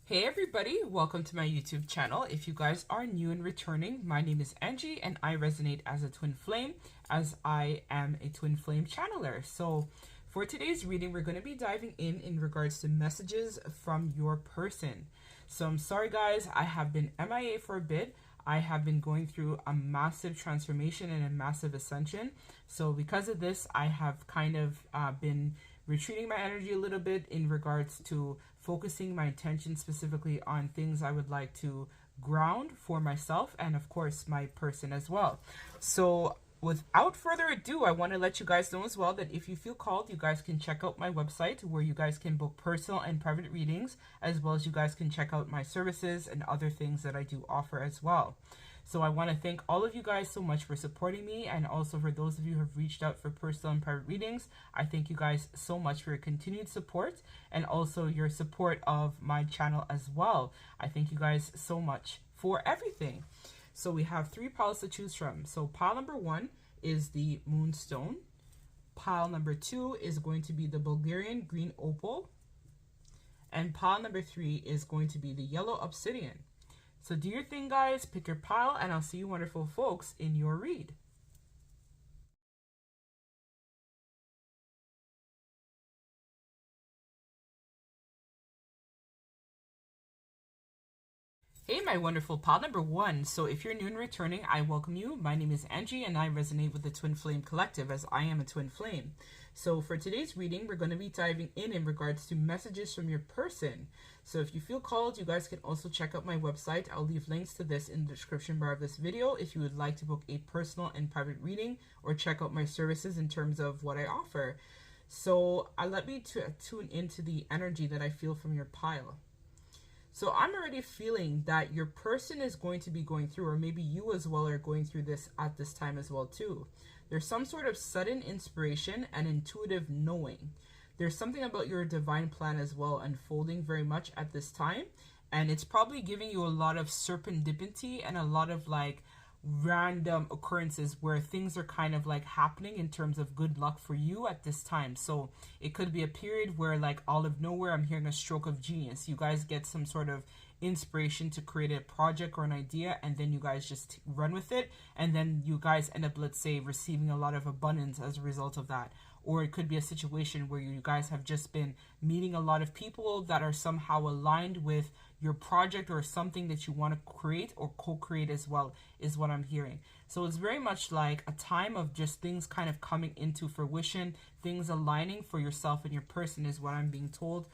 Hey everybody, welcome to my YouTube channel. If you guys are new and returning, my name is Angie and I resonate as a twin flame as I am a twin flame channeler. So for today's reading, we're going to be diving in regards to messages from your person. So I'm sorry guys, I have been MIA for a bit. I have been going through a massive transformation and a massive ascension. So because of this, I have kind of been retreating my energy a little bit in regards to focusing my attention specifically on things I would like to ground for myself and of course my person as well. So without further ado, I want to let you guys know as well that if you feel called, you guys can check out my website where you guys can book personal and private readings, as well as you guys can check out my services and other things that I do offer as well. So I want to thank all of you guys so much for supporting me, and also for those of you who have reached out for personal and private readings. I thank you guys so much for your continued support and also your support of my channel as well. I thank you guys so much for everything. So we have 3 piles to choose from. So pile number 1 is the Moonstone. Pile number 2 is going to be the Bulgarian green Opal. And pile number 3 is going to be the yellow Obsidian. So do your thing, guys. Pick your pile, and I'll see you wonderful folks in your read. Hey, my wonderful pile number 1. So if you're new and returning, I welcome you. My name is Angie, and I resonate with the Twin Flame Collective as I am a twin flame. So for today's reading, we're going to be diving in regards to messages from your person. So if you feel called, you guys can also check out my website. I'll leave links to this in the description bar of this video if you would like to book a personal and private reading or check out my services in terms of what I offer. So let me tune into the energy that I feel from your pile. So I'm already feeling that your person is going to be going through, or maybe you as well are going through this at this time as well too. There's some sort of sudden inspiration and intuitive knowing. There's something about your divine plan as well unfolding very much at this time. And it's probably giving you a lot of serendipity and a lot of like random occurrences where things are kind of like happening in terms of good luck for you at this time. So it could be a period where like all of nowhere I'm hearing a stroke of genius. You guys get some sort of inspiration to create a project or an idea, and then you guys just run with it, and then you guys end up, let's say, receiving a lot of abundance as a result of that. Or it could be a situation where you guys have just been meeting a lot of people that are somehow aligned with your project or something that you want to create or co-create as well, is what I'm hearing. So it's very much like a time of just things kind of coming into fruition, things aligning for yourself and your person is what I'm being told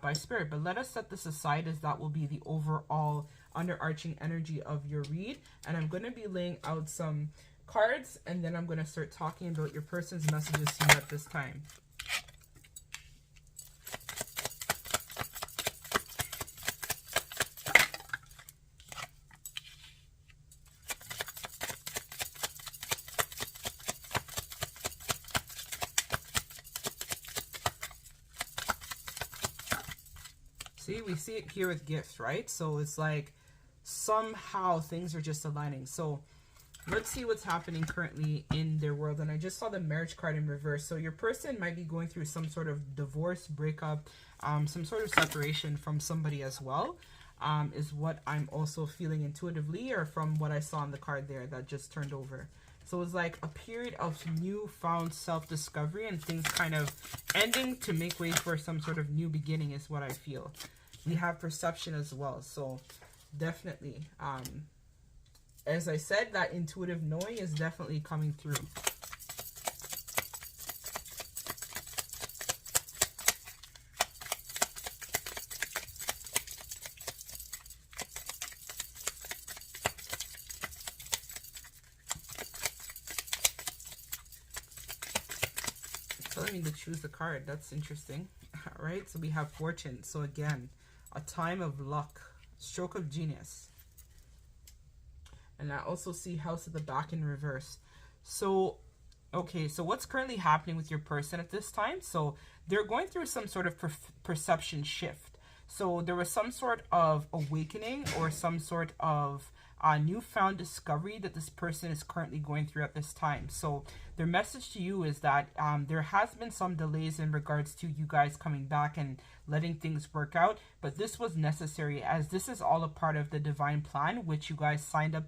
by Spirit. But let us set this aside, as that will be the overall underarching energy of your read. And I'm going to be laying out some cards, and then I'm going to start talking about your person's messages to you at this time. See, we see it here with gifts, right? So it's like somehow things are just aligning. So let's see what's happening currently in their world. And I just saw the marriage card in reverse. So your person might be going through some sort of divorce, breakup, some sort of separation from somebody as well, is what I'm also feeling intuitively, or from what I saw on the card there that just turned over. So it's like a period of newfound self-discovery and things kind of ending to make way for some sort of new beginning is what I feel. We have perception as well. So definitely, as I said, that intuitive knowing is definitely coming through. Telling me to choose the card. That's interesting. All right, so we have fortune. So again, a time of luck, stroke of genius. And I also see house at the back in reverse. So, okay, so what's currently happening with your person at this time? So they're going through some sort of perception shift. So there was some sort of awakening or some sort of newfound discovery that this person is currently going through at this time. So their message to you is that there has been some delays in regards to you guys coming back and letting things work out, but this was necessary, as this is all a part of the divine plan which you guys signed up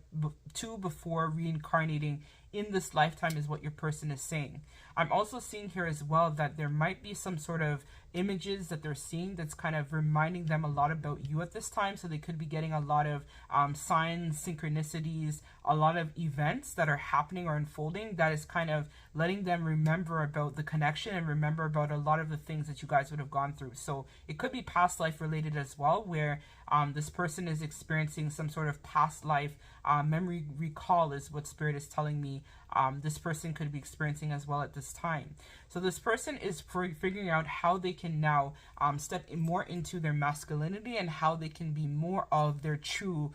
to before reincarnating in this lifetime, is what your person is saying. I'm also seeing here as well that there might be some sort of images that they're seeing that's kind of reminding them a lot about you at this time. So they could be getting a lot of signs, synchronicities, a lot of events that are happening or unfolding that is kind of letting them remember about the connection and remember about a lot of the things that you guys would have gone through. So it could be past life related as well, where this person is experiencing some sort of past life memory recall, is what Spirit is telling me this person could be experiencing as well at this time. So this person is figuring out how they can now step more into their masculinity and how they can be more of their true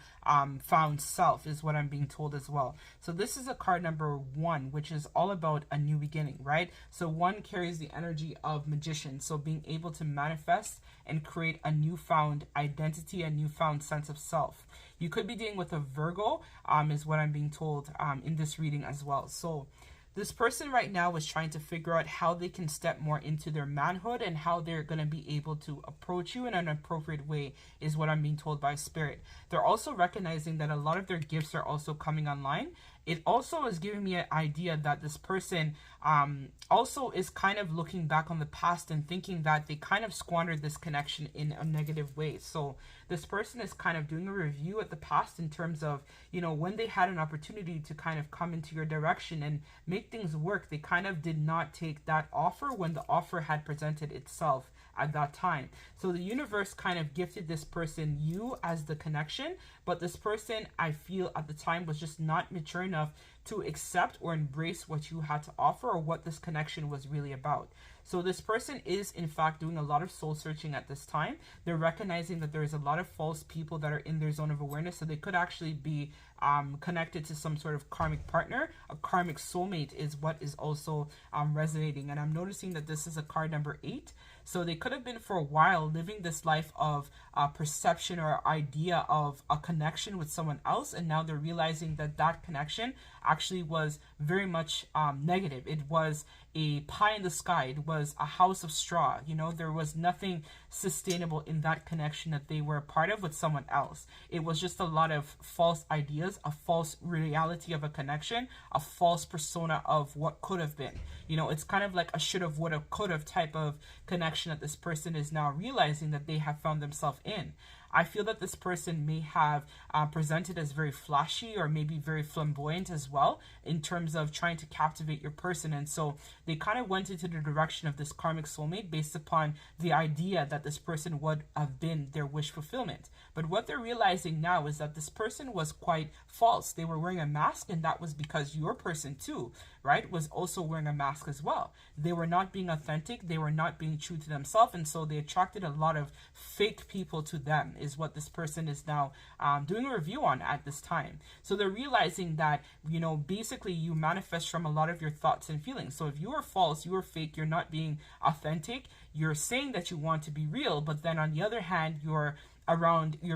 found self, is what I'm being told as well. So this is a card number 1, which is all about a new beginning, right? So 1 carries the energy of magician, so being able to manifest and create a newfound identity, a newfound sense of self. You could be dealing with a Virgo, is what I'm being told in this reading as well. So this person right now is trying to figure out how they can step more into their manhood and how they're going to be able to approach you in an appropriate way, is what I'm being told by Spirit. They're also recognizing that a lot of their gifts are also coming online. It also is giving me an idea that this person also is kind of looking back on the past and thinking that they kind of squandered this connection in a negative way. So this person is kind of doing a review at the past in terms of, you know, when they had an opportunity to kind of come into your direction and make things work, they kind of did not take that offer when the offer had presented itself at that time. So the universe kind of gifted this person you as the connection, but this person, I feel at the time, was just not mature enough to accept or embrace what you had to offer or what this connection was really about. So this person is in fact doing a lot of soul searching at this time. They're recognizing that there's a lot of false people that are in their zone of awareness, so they could actually be connected to some sort of karmic partner. A karmic soulmate is what is also resonating, and I'm noticing that this is a card number 8. So they could have been for a while living this life of perception or idea of a connection with someone else, and now they're realizing that that connection actually was very much negative. It was a pie in the sky. It was a house of straw. You know, there was nothing sustainable in that connection that they were a part of with someone else. It was just a lot of false ideas, a false reality of a connection, a false persona of what could have been. You know, it's kind of like a should have, would have, could have type of connection that this person is now realizing that they have found themselves in. I feel that this person may have presented as very flashy or maybe very flamboyant as well in terms of trying to captivate your person. And so they kind of went into the direction of this karmic soulmate based upon the idea that this person would have been their wish fulfillment. But what they're realizing now is that this person was quite false. They were wearing a mask, and that was because your person too, right, was also wearing a mask as well. They were not being authentic. They were not being true to themselves. And so they attracted a lot of fake people to them, is what this person is now doing a review on at this time. So they're realizing that, you know, basically you manifest from a lot of your thoughts and feelings. So if you are false, you are fake, you're not being authentic, you're saying that you want to be real, but then on the other hand, you're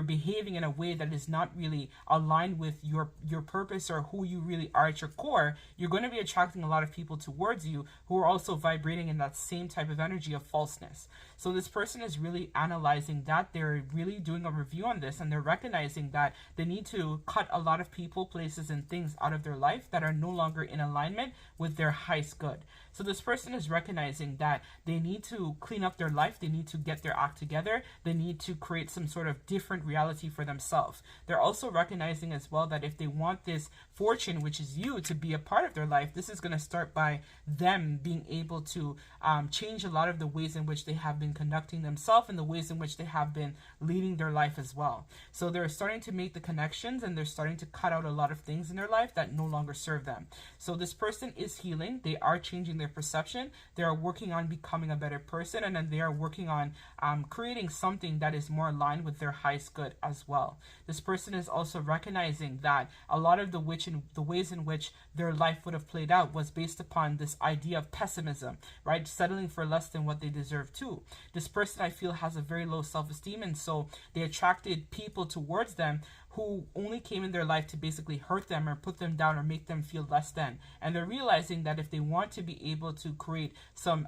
behaving in a way that is not really aligned with your purpose or who you really are at your core, you're going to be attracting a lot of people towards you who are also vibrating in that same type of energy of falseness. So this person is really analyzing that. They're really doing a review on this, and they're recognizing that they need to cut a lot of people, places, and things out of their life that are no longer in alignment with their highest good. So this person is recognizing that they need to clean up their life. They need to get their act together. They need to create some sort of different reality for themselves. They're also recognizing as well that if they want this fortune, which is you, to be a part of their life, this is going to start by them being able to change a lot of the ways in which they have been conducting themselves and the ways in which they have been leading their life as well. So they're starting to make the connections, and they're starting to cut out a lot of things in their life that no longer serve them. So this person is healing. They are changing their perception. They are working on becoming a better person, and then they are working on creating something that is more aligned with their highest good as well. This person is also recognizing that a lot of the ways in which their life would have played out was based upon this idea of pessimism, right? Settling for less than what they deserve too. This person, I feel, has a very low self-esteem, and so they attracted people towards them who only came in their life to basically hurt them or put them down or make them feel less than. And they're realizing that if they want to be able to create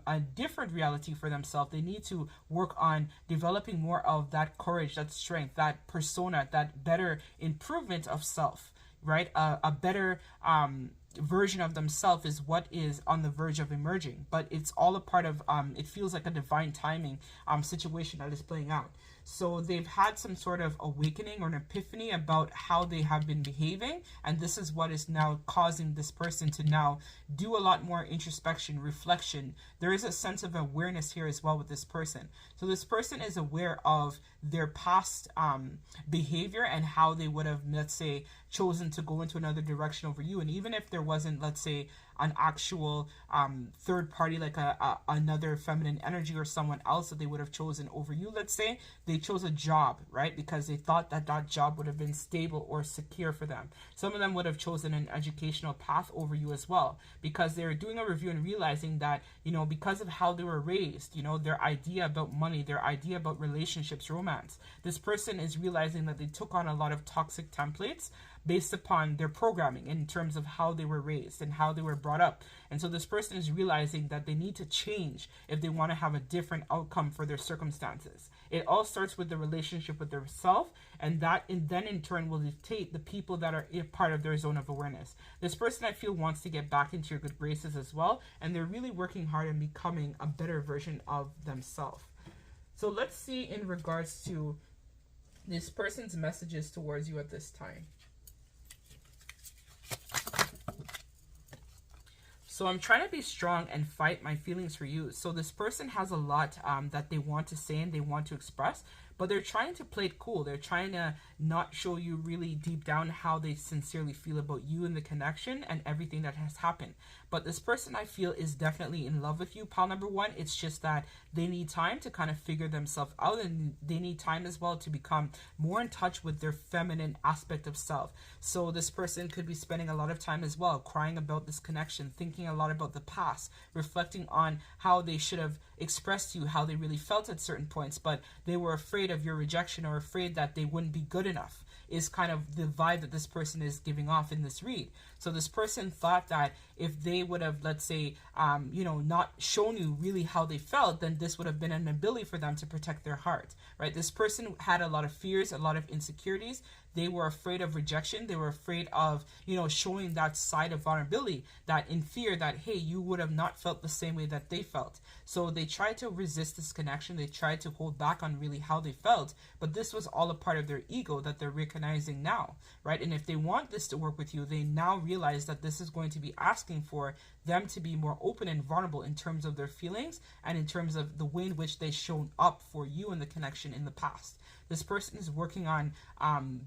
a different reality for themselves, they need to work on developing more of that courage, that strength, that persona, that better improvement of self, right? A better version of themselves is what is on the verge of emerging, but it's all a part of it feels like a divine timing situation that is playing out. So they've had some sort of awakening or an epiphany about how they have been behaving, and this is what is now causing this person to now do a lot more introspection, reflection. There is a sense of awareness here as well with this person. So this person is aware of their past behavior and how they would have, let's say, chosen to go into another direction over you. And even if there wasn't, let's say, an actual third party, like another feminine energy or someone else that they would have chosen over you, let's say, they chose a job, right? Because they thought that that job would have been stable or secure for them. Some of them would have chosen an educational path over you as well, because they're doing a review and realizing that, you know, because of how they were raised, you know, their idea about money, their idea about relationships, romance, this person is realizing that they took on a lot of toxic templates based upon their programming in terms of how they were raised and how they were brought up. And so this person is realizing that they need to change if they want to have a different outcome for their circumstances. It all starts with the relationship with their self, and that then in turn will dictate the people that are a part of their zone of awareness. This person, I feel, wants to get back into your good graces as well, and they're really working hard on becoming a better version of themselves. So let's see in regards to this person's messages towards you at this time. So I'm trying to be strong and fight my feelings for you. So this person has a lot that they want to say and they want to express, but they're trying to play it cool. They're trying to not show you really deep down how they sincerely feel about you and the connection and everything that has happened. But this person, I feel, is definitely in love with you, pal number one. It's just that they need time to kind of figure themselves out, and they need time as well to become more in touch with their feminine aspect of self. So this person could be spending a lot of time as well crying about this connection, thinking a lot about the past, reflecting on how they should have expressed to you how they really felt at certain points, but they were afraid of your rejection or afraid that they wouldn't be good enough, is kind of the vibe that this person is giving off in this read. So this person thought that if they would have, let's say, not shown you really how they felt, then this would have been an ability for them to protect their heart, right? This person had a lot of fears, a lot of insecurities. They were afraid of rejection. They were afraid of, showing that side of vulnerability, that in fear that, hey, you would have not felt the same way that they felt. So they tried to resist this connection. They tried to hold back on really how they felt, but this was all a part of their ego that they're recognizing now, right? And if they want this to work with you, they now realize that this is going to be asking for them to be more open and vulnerable in terms of their feelings and in terms of the way in which they've shown up for you in the connection in the past. This person is working on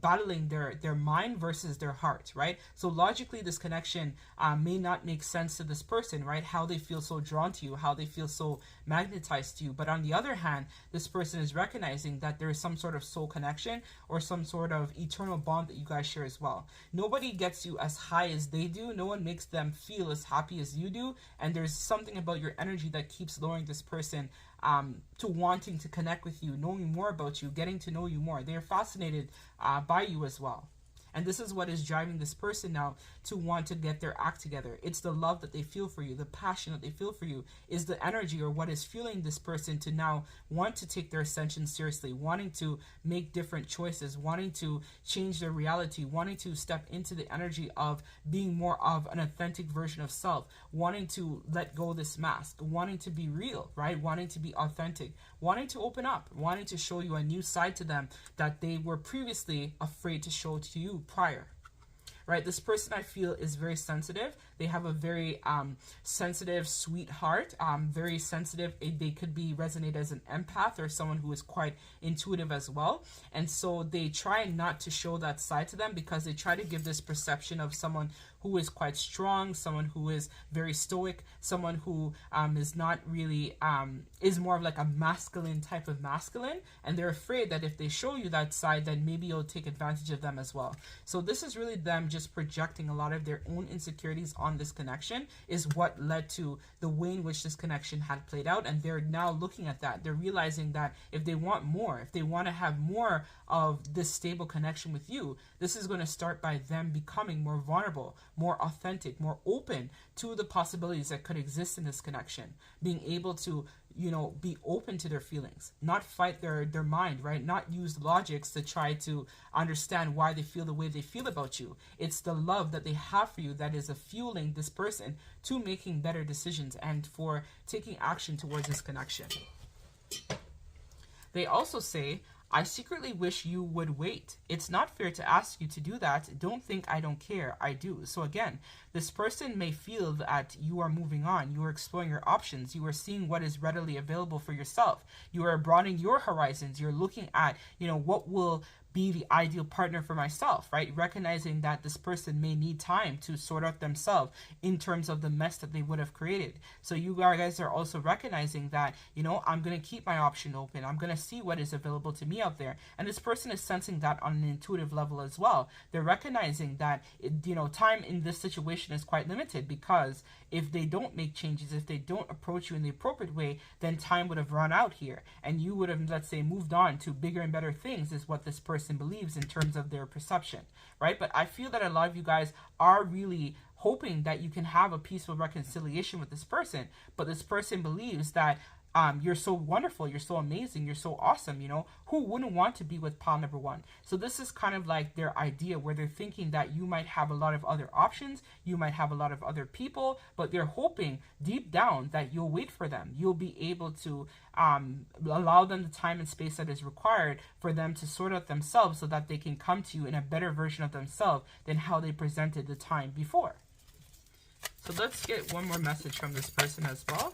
battling their mind versus their heart, right? So logically, this connection may not make sense to this person, right? How they feel so drawn to you, how they feel so magnetized to you. But on the other hand, this person is recognizing that there is some sort of soul connection or some sort of eternal bond that you guys share as well. Nobody gets you as high as they do. No one makes them feel as happy as you do. And there's something about your energy that keeps lowering this person to wanting to connect with you, knowing more about you, getting to know you more. They're fascinated by you as well. And this is what is driving this person now to want to get their act together. It's the love that they feel for you, the passion that they feel for you is the energy or what is fueling this person to now want to take their ascension seriously, wanting to make different choices, wanting to change their reality, wanting to step into the energy of being more of an authentic version of self, wanting to let go of this mask, wanting to be real, right? Wanting to be authentic, wanting to open up, wanting to show you a new side to them that they were previously afraid to show to you prior, right? This person, I feel, is very sensitive. They have a very sensitive, sweet heart, very sensitive. They could be resonate as an empath or someone who is quite intuitive as well. And so they try not to show that side to them because they try to give this perception of someone who is quite strong, someone who is very stoic, someone who is not really, is more of like a masculine type of masculine. And they're afraid that if they show you that side, then maybe you'll take advantage of them as well. So this is really them just projecting a lot of their own insecurities on this connection is what led to the way in which this connection had played out. And they're now looking at that. They're realizing that if they want more, if they want to have more of this stable connection with you, this is going to start by them becoming more vulnerable, more authentic, more open to the possibilities that could exist in this connection. Being able to, be open to their feelings, not fight their mind, right? Not use logics to try to understand why they feel the way they feel about you. It's the love that they have for you that is fueling this person to making better decisions and for taking action towards this connection. They also say, I secretly wish you would wait. It's not fair to ask you to do that. Don't think I don't care. I do. So again, this person may feel that you are moving on. You are exploring your options. You are seeing what is readily available for yourself. You are broadening your horizons. You're looking at, what will be the ideal partner for myself, right? Recognizing that this person may need time to sort out themselves in terms of the mess that they would have created. So you guys are also recognizing that, I'm going to keep my option open. I'm going to see what is available to me out there. And this person is sensing that on an intuitive level as well. They're recognizing that, time in this situation is quite limited, because if they don't make changes, if they don't approach you in the appropriate way, then time would have run out here. And you would have, let's say, moved on to bigger and better things, is what this person believes in terms of their perception, right? But I feel that a lot of you guys are really hoping that you can have a peaceful reconciliation with this person, but this person believes that you're so wonderful, you're so amazing, you're so awesome, who wouldn't want to be with pile number one? So this is kind of like their idea, where they're thinking that you might have a lot of other options, you might have a lot of other people, but they're hoping deep down that you'll wait for them. You'll be able to allow them the time and space that is required for them to sort out themselves, so that they can come to you in a better version of themselves than how they presented the time before. So let's get one more message from this person as well.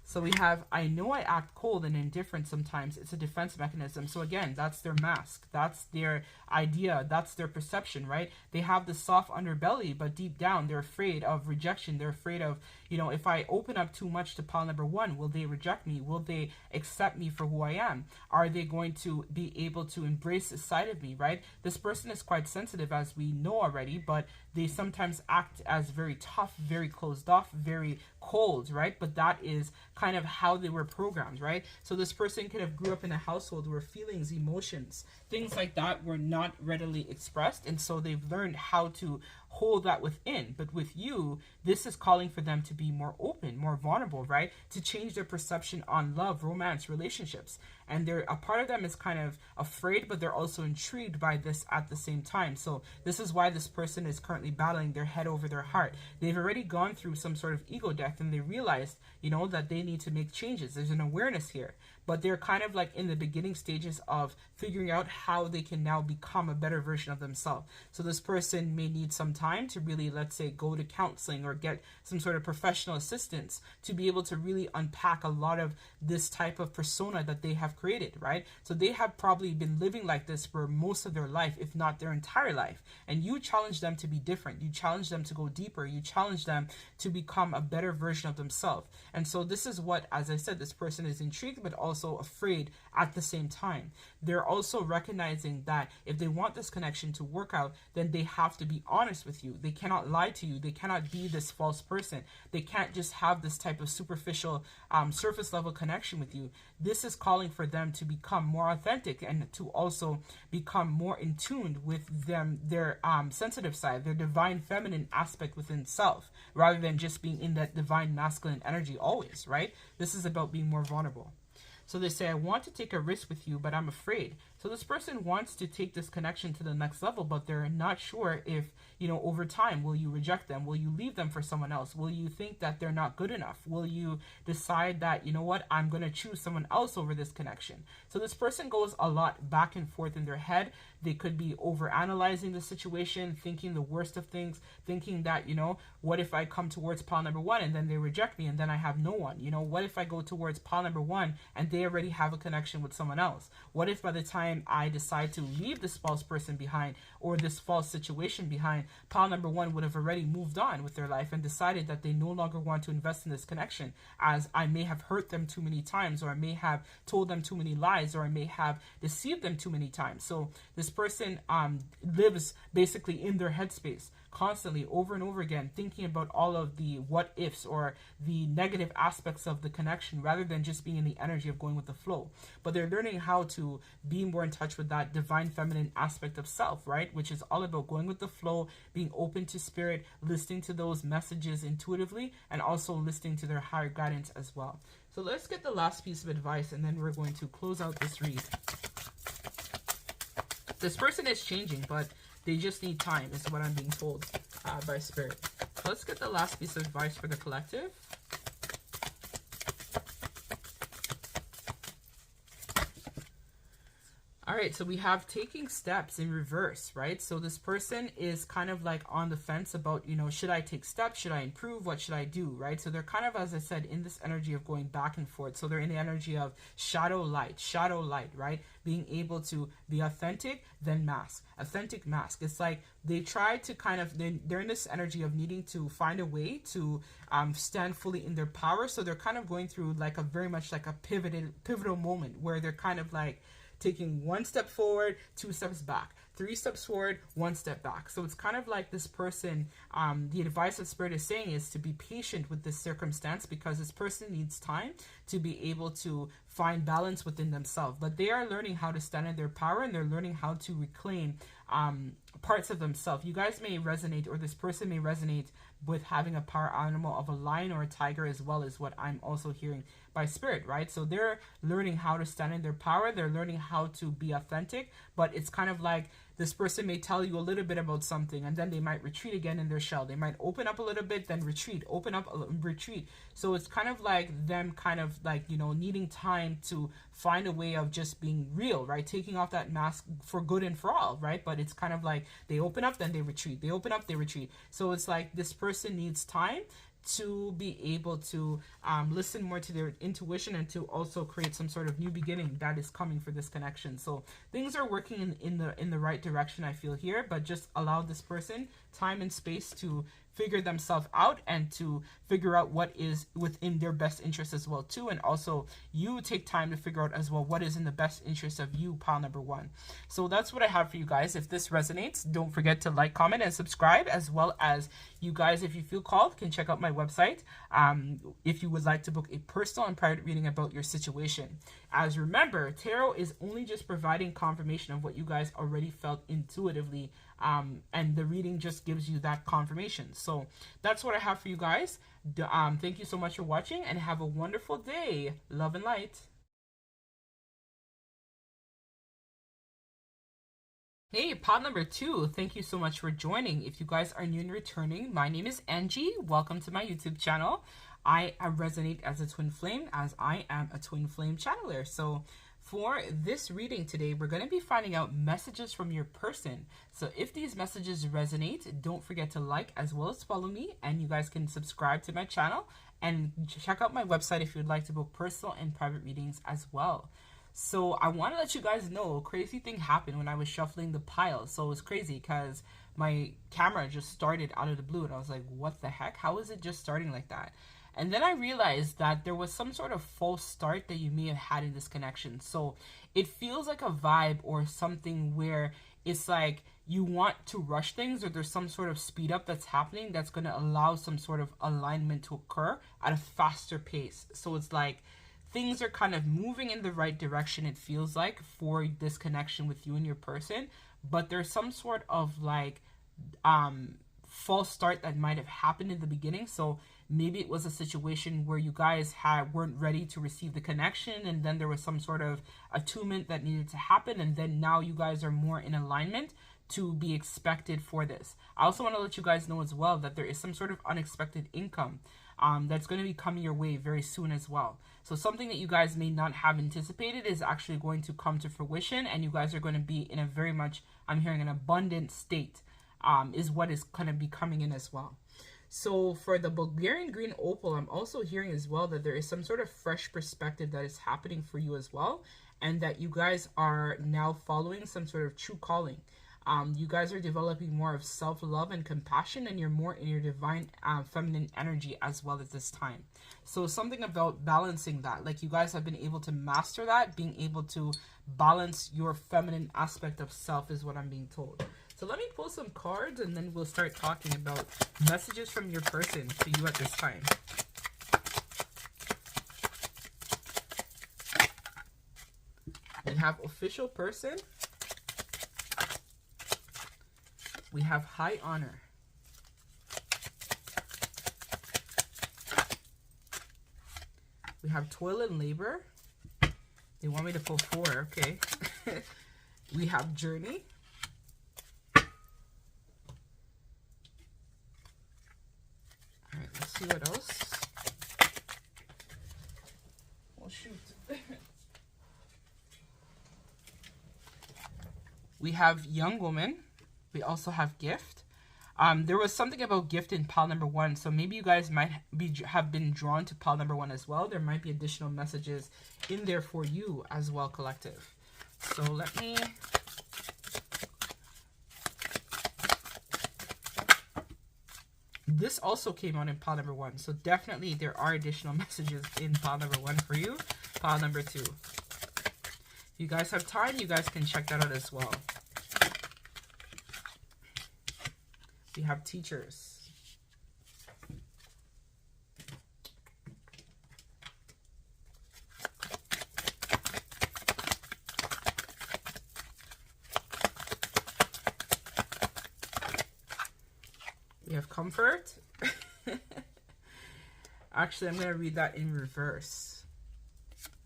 So we have, I know I act cold and indifferent sometimes. It's a defense mechanism. So again, that's their mask. That's their idea. That's their perception, right? They have the soft underbelly, but deep down, they're afraid of rejection. They're afraid of, if I open up too much to pile number one, will they reject me? Will they accept me for who I am? Are they going to be able to embrace this side of me, right? This person is quite sensitive, as we know already, but they sometimes act as very tough, very closed off, very cold, right? But that is kind of how they were programmed, right? So this person could have grew up in a household where feelings, emotions, things like that were not readily expressed, and so they've learned how to hold that within. But with you, this is calling for them to be more open, more vulnerable, right? To change their perception on love, romance, relationships. And a part of them is kind of afraid, but they're also intrigued by this at the same time. So this is why this person is currently battling their head over their heart. They've already gone through some sort of ego death, and they realized, that they need to make changes. There's an awareness here, but they're kind of like in the beginning stages of figuring out how they can now become a better version of themselves. So this person may need some time to really, let's say, go to counseling or get some sort of professional assistance to be able to really unpack a lot of this type of persona that they have created, right? So they have probably been living like this for most of their life, if not their entire life. And you challenge them to be different. You challenge them to go deeper. You challenge them to become a better version of themselves. And so this is what, as I said, this person is intrigued, but also afraid at the same time. They're also recognizing that if they want this connection to work out, then they have to be honest with you. They cannot lie to you. They cannot be this false person. They can't just have this type of superficial, surface level connection with you. This is calling for them to become more authentic and to also become more in tune with their sensitive side, their divine feminine aspect within self, rather than just being in that divine masculine energy always, right? This is about being more vulnerable. So they say, I want to take a risk with you, but I'm afraid. So this person wants to take this connection to the next level, but they're not sure if, over time, will you reject them? Will you leave them for someone else? Will you think that they're not good enough? Will you decide that, I'm going to choose someone else over this connection? So this person goes a lot back and forth in their head. They could be overanalyzing the situation, thinking the worst of things, thinking that, what if I come towards pile number one and then they reject me and then I have no one? What if I go towards pile number one and they already have a connection with someone else? What if by the time time I decide to leave this false person behind or this false situation behind, pile number one would have already moved on with their life and decided that they no longer want to invest in this connection, as I may have hurt them too many times, or I may have told them too many lies, or I may have deceived them too many times. So this person lives basically in their headspace, constantly over and over again, thinking about all of the what ifs or the negative aspects of the connection, rather than just being in the energy of going with the flow. But they're learning how to be more in touch with that divine feminine aspect of self, right? Which is all about going with the flow, being open to spirit, listening to those messages intuitively, and also listening to their higher guidance as well. So let's get the last piece of advice, and then we're going to close out this read. This person is changing, but they just need time, is what I'm being told by spirit. Let's get the last piece of advice for the collective. All right, so we have taking steps in reverse, right? So this person is kind of like on the fence about, you know, should I take steps? Should I improve? What should I do, right? So they're kind of, as I said, in this energy of going back and forth. So they're in the energy of shadow, light, right? Being able to be authentic, then mask. Authentic, mask. It's like they try to kind of, they're in this energy of needing to find a way to stand fully in their power. So they're kind of going through like a very much like a pivotal moment where they're kind of like taking 1 step forward, 2 steps back, 3 steps forward, 1 step back. So it's kind of like this person, the advice that spirit is saying is to be patient with this circumstance, because this person needs time to be able to find balance within themselves. But they are learning how to stand in their power, and they're learning how to reclaim parts of themselves. You guys may resonate, or this person may resonate with having a power animal of a lion or a tiger, as well as what I'm also hearing by spirit, right? So they're learning how to stand in their power. They're learning how to be authentic, but it's kind of like this person may tell you a little bit about something, and then they might retreat again in their shell. They might open up a little bit, then retreat, open up, retreat. So it's kind of like them kind of like, you know, needing time to find a way of just being real, right? Taking off that mask for good and for all, right? But it's kind of like they open up, then they retreat. They open up, they retreat. So it's like this person needs time to be able to listen more to their intuition, and to also create some sort of new beginning that is coming for this connection. So things are working in the right direction, I feel here, but just allow this person time and space to figure themselves out, and to figure out what is within their best interest as well too. And also you take time to figure out as well what is in the best interest of you, pile number one. So that's what I have for you guys. If this resonates, don't forget to like, comment, and subscribe, as well as you guys, if you feel called, can check out my website if you would like to book a personal and private reading about your situation. As remember, tarot is only just providing confirmation of what you guys already felt intuitively, and the reading just gives you that confirmation. So that's what I have for you guys. Thank you so much for watching, and have a wonderful day. Love and light. Hey, pod number 2, thank you so much for joining. If you guys are new and returning, my name is Angie. Welcome to my YouTube channel. I resonate as a twin flame, as I am a twin flame channeler. So for this reading today, we're going to be finding out messages from your person. So if these messages resonate, don't forget to like as well as follow me, and you guys can subscribe to my channel and check out my website if you'd like to book personal and private readings as well. So I want to let you guys know a crazy thing happened when I was shuffling the piles. So it was crazy because my camera just started out of the blue, and I was like, what the heck? How is it just starting like that? And then I realized that there was some sort of false start that you may have had in this connection. So it feels like a vibe or something where it's like you want to rush things, or there's some sort of speed up that's happening that's going to allow some sort of alignment to occur at a faster pace. So it's like things are kind of moving in the right direction, it feels like, for this connection with you and your person, but there's some sort of like false start that might have happened in the beginning. So maybe it was a situation where you guys weren't ready to receive the connection, and then there was some sort of attunement that needed to happen, and then now you guys are more in alignment to be expected for this. I also want to let you guys know as well that there is some sort of unexpected income that's going to be coming your way very soon as well. So something that you guys may not have anticipated is actually going to come to fruition, and you guys are going to be in a very much, I'm hearing, an abundant state is what is going to be coming in as well. So for the Bulgarian green opal, I'm also hearing as well that there is some sort of fresh perspective that is happening for you as well. and that you guys are now following some sort of true calling. You guys are developing more of self-love and compassion, and you're more in your divine feminine energy as well at this time. So something about balancing that, like you guys have been able to master that, being able to balance your feminine aspect of self is what I'm being told. So let me pull some cards and then we'll start talking about messages from your person to you at this time. We have official person. We have high honor. We have toil and labor. They want me to pull 4, okay. We have journey. Alright, let's see what else. Oh shoot. We have young woman. We also have gift. There was something about gift in pile number 1, so maybe you guys might have been drawn to pile number 1 as well. There might be additional messages in there for you as well, collective. So let me... This also came out in pile number 1, so definitely there are additional messages in pile number 1 for you. Pile number 2. If you guys have time, you guys can check that out as well. We have teachers. We have comfort. Actually, I'm going to read that in reverse.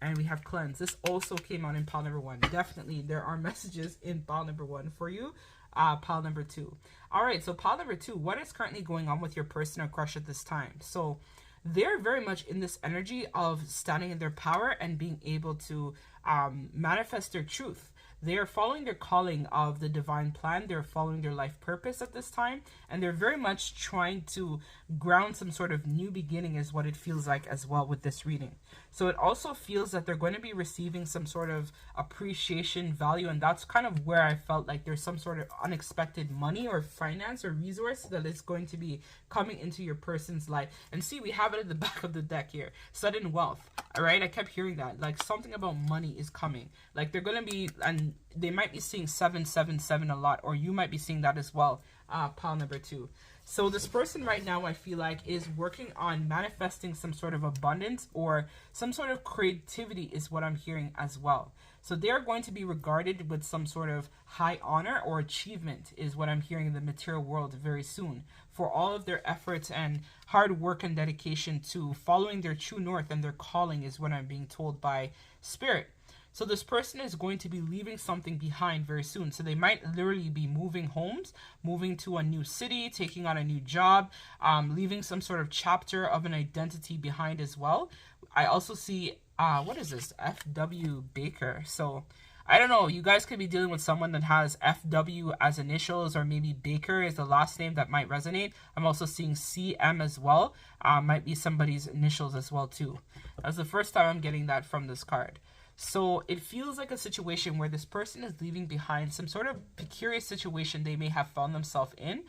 And we have cleanse. This also came out in pile number 1. Definitely, there are messages in pile number 1 for you. Pile number 2. All right, so pile number 2, what is currently going on with your person or crush at this time? So they're very much in this energy of standing in their power and being able to manifest their truth. They are following their calling of the divine plan. They're following their life purpose at this time. And they're very much trying to ground some sort of new beginning is what it feels like as well with this reading. So it also feels that they're going to be receiving some sort of appreciation value. And that's kind of where I felt like there's some sort of unexpected money or finance or resource that is going to be coming into your person's life. And see, we have it at the back of the deck here. Sudden wealth. All right, I kept hearing that. Like something about money is coming. Like they're going to be, and they might be seeing 777 a lot, or you might be seeing that as well. Pile number 2. So this person right now, I feel like, is working on manifesting some sort of abundance or some sort of creativity is what I'm hearing as well. So they are going to be regarded with some sort of high honor or achievement is what I'm hearing in the material world very soon for all of their efforts and hard work and dedication to following their true north and their calling is what I'm being told by Spirit. So this person is going to be leaving something behind very soon. So they might literally be moving homes, moving to a new city, taking on a new job, leaving some sort of chapter of an identity behind as well. I also see, what is this? FW Baker. So I don't know. You guys could be dealing with someone that has FW as initials, or maybe Baker is the last name that might resonate. I'm also seeing CM as well. Might be somebody's initials as well too. That's the first time I'm getting that from this card. So it feels like a situation where this person is leaving behind some sort of precarious situation they may have found themselves in,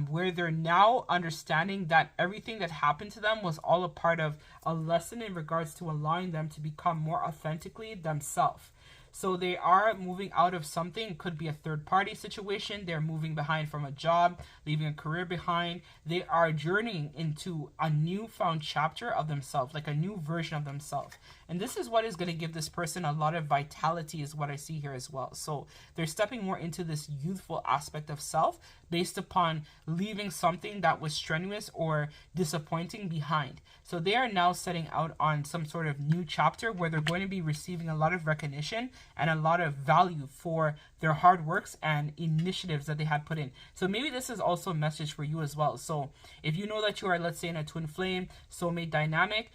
where they're now understanding that everything that happened to them was all a part of a lesson in regards to allowing them to become more authentically themselves. So they are moving out of something. Could be a third-party situation. They're moving behind from a job, leaving a career behind. They are journeying into a newfound chapter of themselves, like a new version of themselves. And this is what is going to give this person a lot of vitality is what I see here as well. So they're stepping more into this youthful aspect of self based upon leaving something that was strenuous or disappointing behind. So they are now setting out on some sort of new chapter where they're going to be receiving a lot of recognition and a lot of value for their hard works and initiatives that they had put in. So maybe this is also a message for you as well. So if you know that you are, let's say, in a twin flame, soulmate dynamic,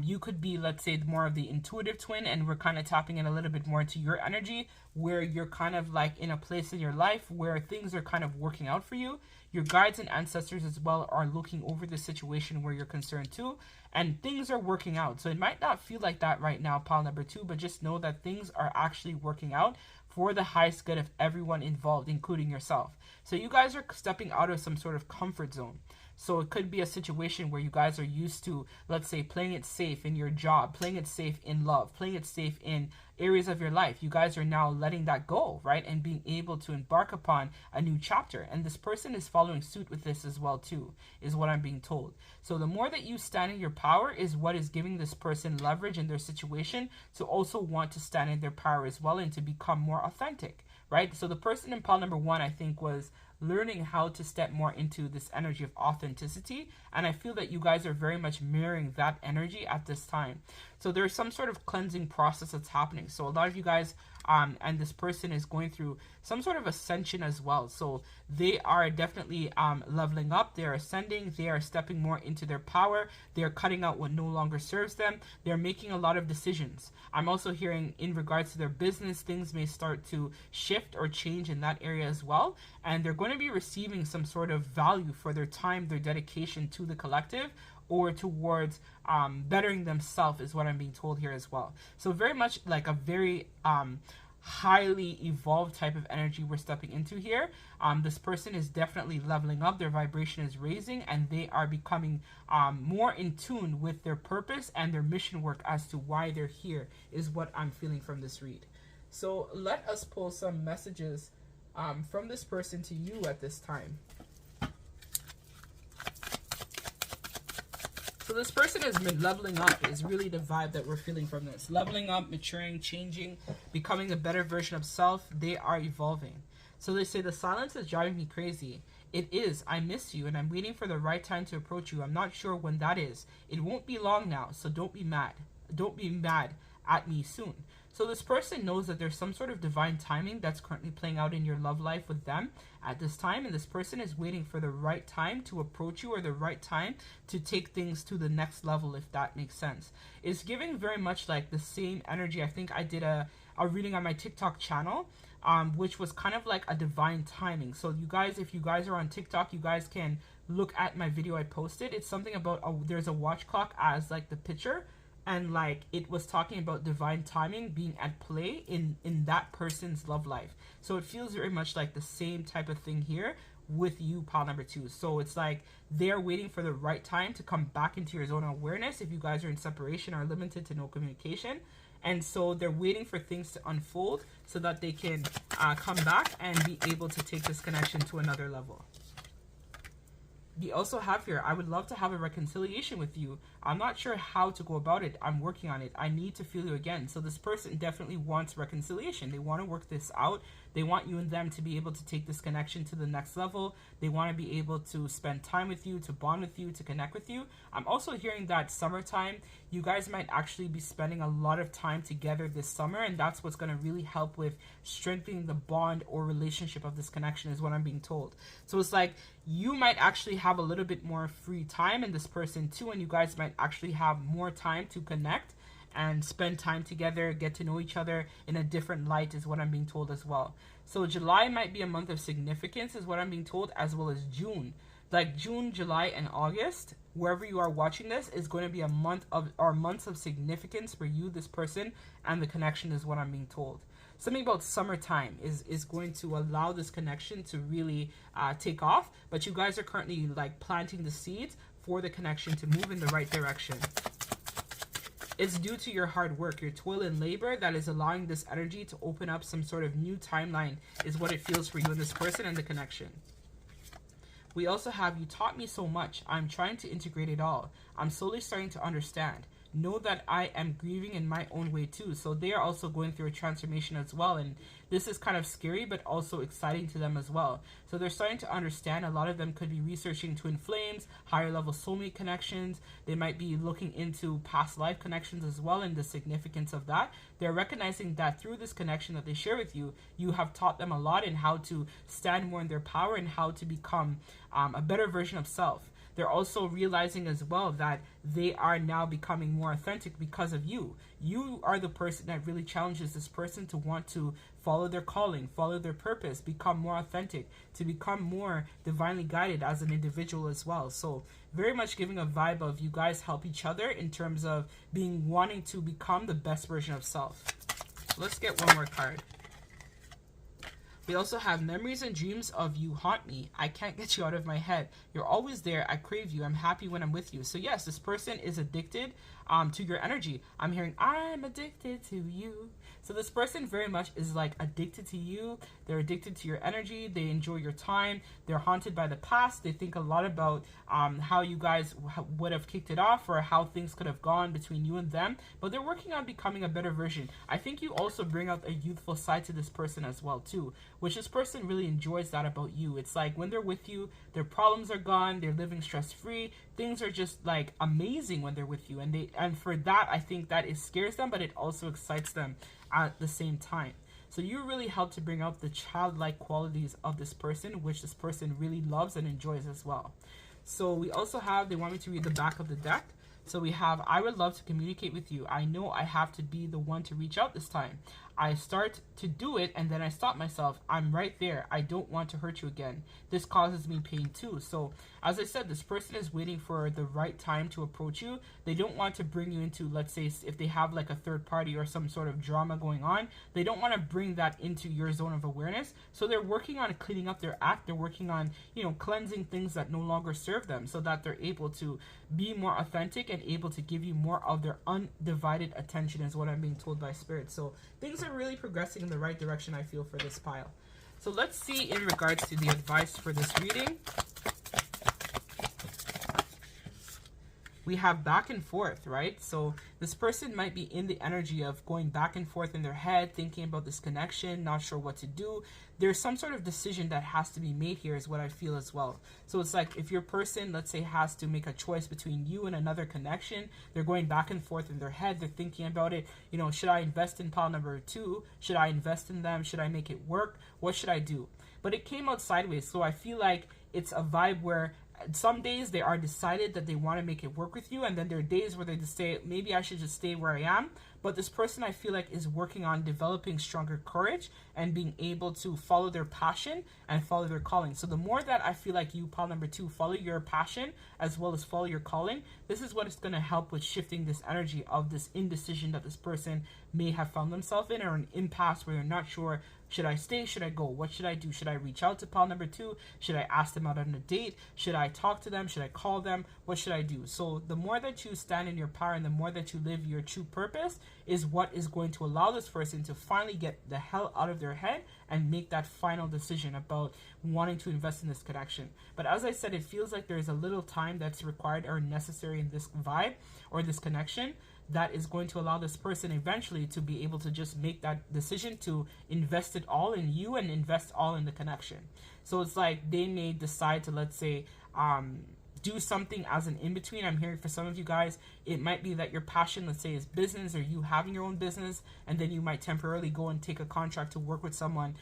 you could be, let's say, more of the intuitive twin, and we're kind of tapping in a little bit more into your energy, where you're kind of like in a place in your life where things are kind of working out for you. Your guides and ancestors as well are looking over the situation where you're concerned too, and things are working out. So it might not feel like that right now, pile number 2, but just know that things are actually working out for the highest good of everyone involved, including yourself. So you guys are stepping out of some sort of comfort zone. So it could be a situation where you guys are used to, let's say, playing it safe in your job, playing it safe in love, playing it safe in areas of your life. You guys are now letting that go, right? And being able to embark upon a new chapter. And this person is following suit with this as well too, is what I'm being told. So the more that you stand in your power is what is giving this person leverage in their situation to also want to stand in their power as well and to become more authentic, right? So the person in pile number 1, I think, was learning how to step more into this energy of authenticity, and I feel that you guys are very much mirroring that energy at this time. So there's some sort of cleansing process that's happening. So a lot of you guys and this person is going through some sort of ascension as well. So they are definitely leveling up. They are ascending. They are stepping more into their power. They are cutting out what no longer serves them. They're making a lot of decisions. I'm also hearing in regards to their business, things may start to shift or change in that area as well. And they're going to be receiving some sort of value for their time, their dedication to the collective, or towards bettering themselves, is what I'm being told here as well. So very much like a very highly evolved type of energy we're stepping into here. This person is definitely leveling up. Their vibration is raising, and they are becoming more in tune with their purpose and their mission work as to why they're here, is what I'm feeling from this read. So let us pull some messages from this person to you at this time. So this person has been leveling up, is really the vibe that we're feeling from this. Leveling up, maturing, changing, becoming a better version of self. They are evolving. So they say, the silence is driving me crazy. It is. I miss you, and I'm waiting for the right time to approach you. I'm not sure when that is. It won't be long now, so don't be mad. Don't be mad at me soon. So this person knows that there's some sort of divine timing that's currently playing out in your love life with them at this time, and this person is waiting for the right time to approach you, or the right time to take things to the next level, if that makes sense. It's giving very much like the same energy. I think I did a reading on my TikTok channel, which was kind of like a divine timing. So you guys, if you guys are on TikTok, you guys can look at my video I posted. It's something about there's a watch clock as like the picture, and like it was talking about divine timing being at play in that person's love life. So it feels very much like the same type of thing here with you, pile number 2. So it's like they're waiting for the right time to come back into your zone of awareness if you guys are in separation or limited to no communication. And so they're waiting for things to unfold so that they can come back and be able to take this connection to another level. You also have here, I would love to have a reconciliation with you. I'm not sure how to go about it. I'm working on it. I need to feel you again. So this person definitely wants reconciliation. They want to work this out. They want you and them to be able to take this connection to the next level. They want to be able to spend time with you, to bond with you, to connect with you. I'm also hearing that summertime, you guys might actually be spending a lot of time together this summer, and that's what's going to really help with strengthening the bond or relationship of this connection, is what I'm being told. So it's like you might actually have a little bit more free time, and this person too, and you guys might actually have more time to connect and spend time together, get to know each other in a different light, is what I'm being told as well. So July might be a month of significance, is what I'm being told, as well as June. Like June, July, and August, wherever you are watching this, is going to be a month of, or months of significance for you, this person, and the connection, is what I'm being told. Something about summertime is going to allow this connection to really take off, but you guys are currently like planting the seeds for the connection to move in the right direction. It's due to your hard work, your toil and labor, that is allowing this energy to open up some sort of new timeline, is what it feels for you and this person and the connection. We also have, you taught me so much. I'm trying to integrate it all. I'm slowly starting to understand. Know that I am grieving in my own way too. So they are also going through a transformation as well, and this is kind of scary but also exciting to them as well. So they're starting to understand. A lot of them could be researching twin flames, higher level soulmate connections. They might be looking into past life connections as well, and the significance of that. They're recognizing that through this connection that they share with you, you have taught them a lot in how to stand more in their power and how to become a better version of self. they're also realizing as well that they are now becoming more authentic because of you. You are the person that really challenges this person to want to follow their calling, follow their purpose, become more authentic, to become more divinely guided as an individual as well. So very much giving a vibe of you guys help each other in terms of wanting to become the best version of self. Let's get one more card. We also have memories and dreams of you haunt me. I can't get you out of my head. You're always there. I crave you. I'm happy when I'm with you. So yes, this person is addicted to your energy. I'm hearing, I'm addicted to you. So this person very much is like addicted to you. They're addicted to your energy. They enjoy your time. They're haunted by the past. They think a lot about how you guys would have kicked it off or how things could have gone between you and them. But they're working on becoming a better version. I think you also bring out a youthful side to this person as well too, which this person really enjoys that about you. It's like when they're with you, their problems are gone. They're living stress-free. Things are just like amazing when they're with you. And for that, I think that it scares them, but it also excites them at the same time. So you really help to bring out the childlike qualities of this person, which this person really loves and enjoys as well. So we also have, they want me to read the back of the deck. So we have, I would love to communicate with you. I know I have to be the one to reach out this time. I start to do it and then I stop myself. I'm right there. I don't want to hurt you again. This causes me pain too. So as I said, this person is waiting for the right time to approach you. They don't want to bring you into, let's say, if they have like a third party or some sort of drama going on, they don't want to bring that into your zone of awareness. So they're working on cleaning up their act. They're working on, cleansing things that no longer serve them so that they're able to be more authentic and able to give you more of their undivided attention is what I'm being told by Spirit. So things are really progressing in the right direction, I feel, for this pile. So let's see in regards to the advice for this reading. We have back and forth, right? So this person might be in the energy of going back and forth in their head, thinking about this connection, not sure what to do. There's some sort of decision that has to be made here is what I feel as well. So it's like if your person, let's say, has to make a choice between you and another connection, they're going back and forth in their head. They're thinking about it. Should I invest in pile number 2? Should I invest in them? Should I make it work? What should I do? But it came out sideways. So I feel like it's a vibe where some days they are decided that they want to make it work with you, and then there are days where they just say, maybe I should just stay where I am. But this person, I feel like, is working on developing stronger courage and being able to follow their passion and follow their calling. So the more that I feel like you, pile number 2, follow your passion as well as follow your calling, this is what is going to help with shifting this energy of this indecision that this person may have found themselves in, or an impasse where they're not sure, should I stay? Should I go? What should I do? Should I reach out to pile number 2? Should I ask them out on a date? Should I talk to them? Should I call them? What should I do? So the more that you stand in your power and the more that you live your true purpose is what is going to allow this person to finally get the hell out of their head and make that final decision about wanting to invest in this connection. But as I said, it feels like there's a little time that's required or necessary in this vibe or this connection that is going to allow this person eventually to be able to just make that decision to invest it all in you and invest all in the connection. So it's like they may decide to, let's say, do something as an in-between. I'm hearing for some of you guys, it might be that your passion, let's say, is business or you having your own business, and then you might temporarily go and take a contract to work with someone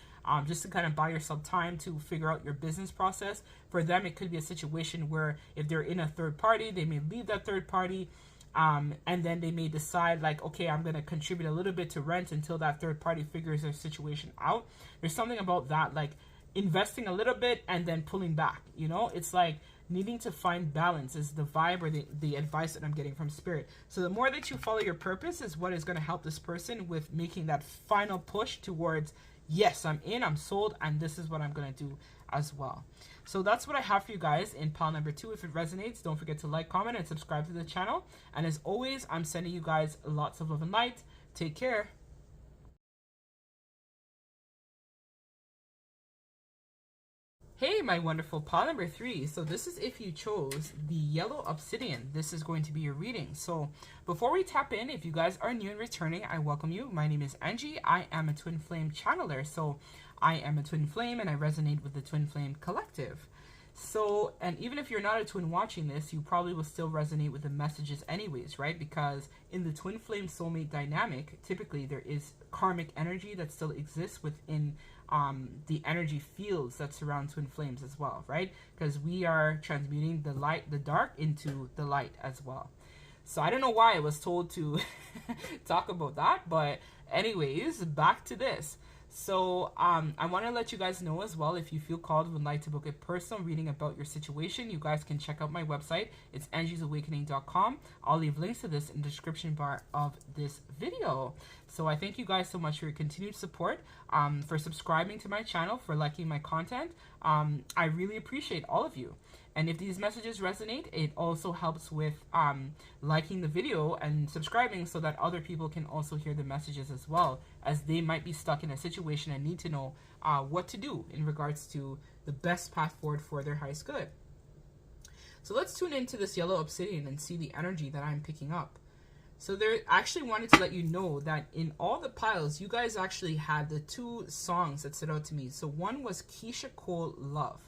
just to kind of buy yourself time to figure out your business process. For them, it could be a situation where if they're in a third party, they may leave that third party, and then they may decide like, okay, I'm going to contribute a little bit to rent until that third party figures their situation out. There's something about that, like investing a little bit and then pulling back, it's like needing to find balance is the vibe or the advice that I'm getting from Spirit. So the more that you follow your purpose is what is going to help this person with making that final push towards, yes, I'm in, I'm sold, and this is what I'm going to do as well. So that's what I have for you guys in pile number 2. If it resonates, don't forget to like, comment, and subscribe to the channel. And as always, I'm sending you guys lots of love and light. Take care. Hey, my wonderful pile number 3. So this is if you chose the yellow obsidian. This is going to be your reading. So before we tap in, if you guys are new and returning, I welcome you. My name is Angie. I am a twin flame channeler. So I am a twin flame and I resonate with the twin flame collective. So, and even if you're not a twin watching this, you probably will still resonate with the messages anyways, right? Because in the twin flame soulmate dynamic, typically there is karmic energy that still exists within the energy fields that surround twin flames as well, right? Because we are transmuting the light, the dark into the light as well. So I don't know why I was told to talk about that, but anyways, back to this. So I want to let you guys know as well, if you feel called and would like to book a personal reading about your situation, you guys can check out my website. It's angiesawakening.com. I'll leave links to this in the description bar of this video. So I thank you guys so much for your continued support, for subscribing to my channel, for liking my content. I really appreciate all of you. And if these messages resonate, it also helps with liking the video and subscribing so that other people can also hear the messages as well, as they might be stuck in a situation and need to know what to do in regards to the best path forward for their highest good. So let's tune into this yellow obsidian and see the energy that I'm picking up. So I actually wanted to let you know that in all the piles, you guys actually had the two songs that stood out to me. So one was Keisha Cole, Love.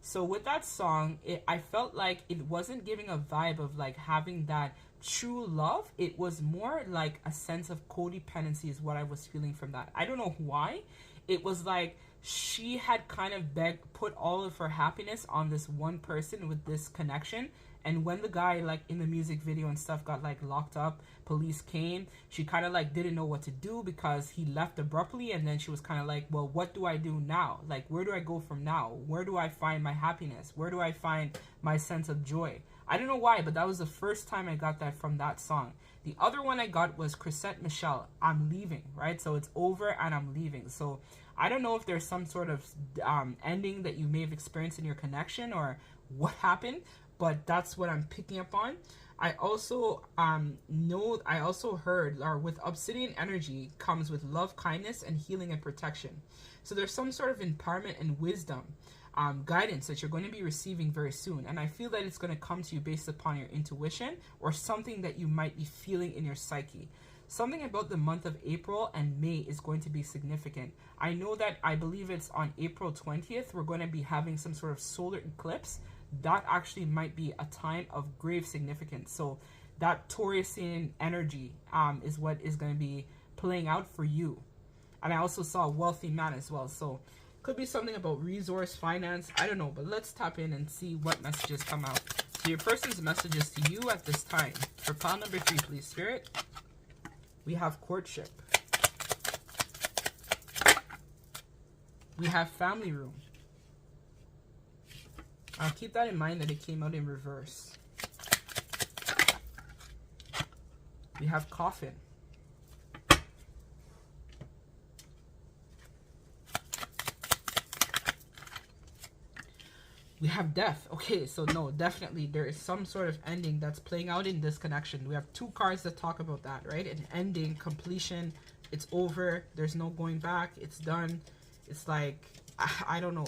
So with that song, I felt like it wasn't giving a vibe of like having that true love. It was more like a sense of codependency is what I was feeling from that. I don't know why. It was like she had kind of put all of her happiness on this one person with this connection. And when the guy, like in the music video and stuff, got like locked up, police came, she kind of like didn't know what to do because he left abruptly. And then she was kind of like, well, what do I do now? Like, where do I go from now? Where do I find my happiness? Where do I find my sense of joy? I don't know why, but that was the first time I got that from that song. The other one I got was Chrisette Michele, I'm Leaving, right? So it's over and I'm leaving. So I don't know if there's some sort of ending that you may have experienced in your connection or what happened, but that's what I'm picking up on. I also heard, or with obsidian energy comes with love, kindness, and healing and protection. So there's some sort of empowerment and wisdom, guidance that you're going to be receiving very soon. And I feel that it's going to come to you based upon your intuition or something that you might be feeling in your psyche. Something about the month of April and May is going to be significant. I know that I believe it's on April 20th, we're going to be having some sort of solar eclipse. That actually might be a time of grave significance. So that Taurusian energy is what is going to be playing out for you. And I also saw a wealthy man as well. So could be something about resource, finance. I don't know. But let's tap in and see what messages come out. So your person's messages to you at this time. For pile number 3, please, Spirit. We have courtship. We have family room. I'll keep that in mind that it came out in reverse. We have coffin. We have death. Okay, so no, definitely there is some sort of ending that's playing out in this connection. We have 2 cards that talk about that, right? An ending, completion, it's over, there's no going back, it's done. It's like, I don't know.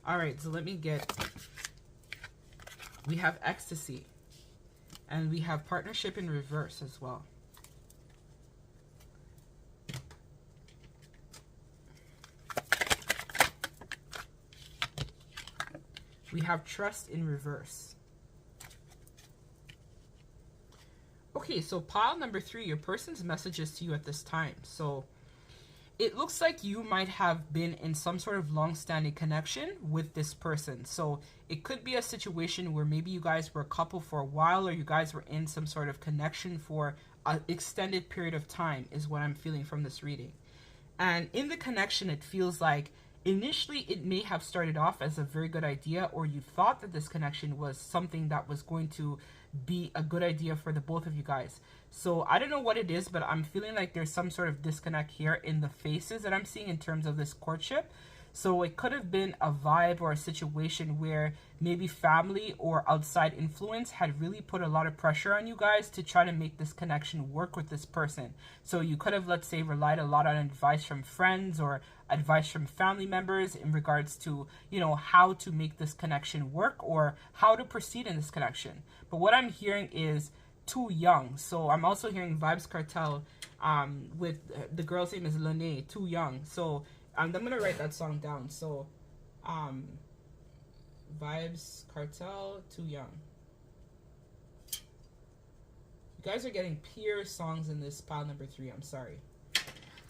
All right, so let me get, we have ecstasy, and we have partnership in reverse as well. We have trust in reverse. Okay, so pile number 3, your person's messages to you at this time. So it looks like you might have been in some sort of long-standing connection with this person. So it could be a situation where maybe you guys were a couple for a while, or you guys were in some sort of connection for an extended period of time is what I'm feeling from this reading. And in the connection, it feels like initially it may have started off as a very good idea, or you thought that this connection was something that was going to be a good idea for the both of you guys. So I don't know what it is, but I'm feeling like there's some sort of disconnect here in the faces that I'm seeing in terms of this courtship. So it could have been a vibe or a situation where maybe family or outside influence had really put a lot of pressure on you guys to try to make this connection work with this person. So you could have, let's say, relied a lot on advice from friends or advice from family members in regards to, you know, how to make this connection work or how to proceed in this connection. But what I'm hearing is too young. So I'm also hearing Vibes Cartel with the girl's name is Lene, Too Young. So I'm gonna write that song down. So Vibes Cartel, Too Young. You guys are getting pure songs in this pile number 3. I'm sorry.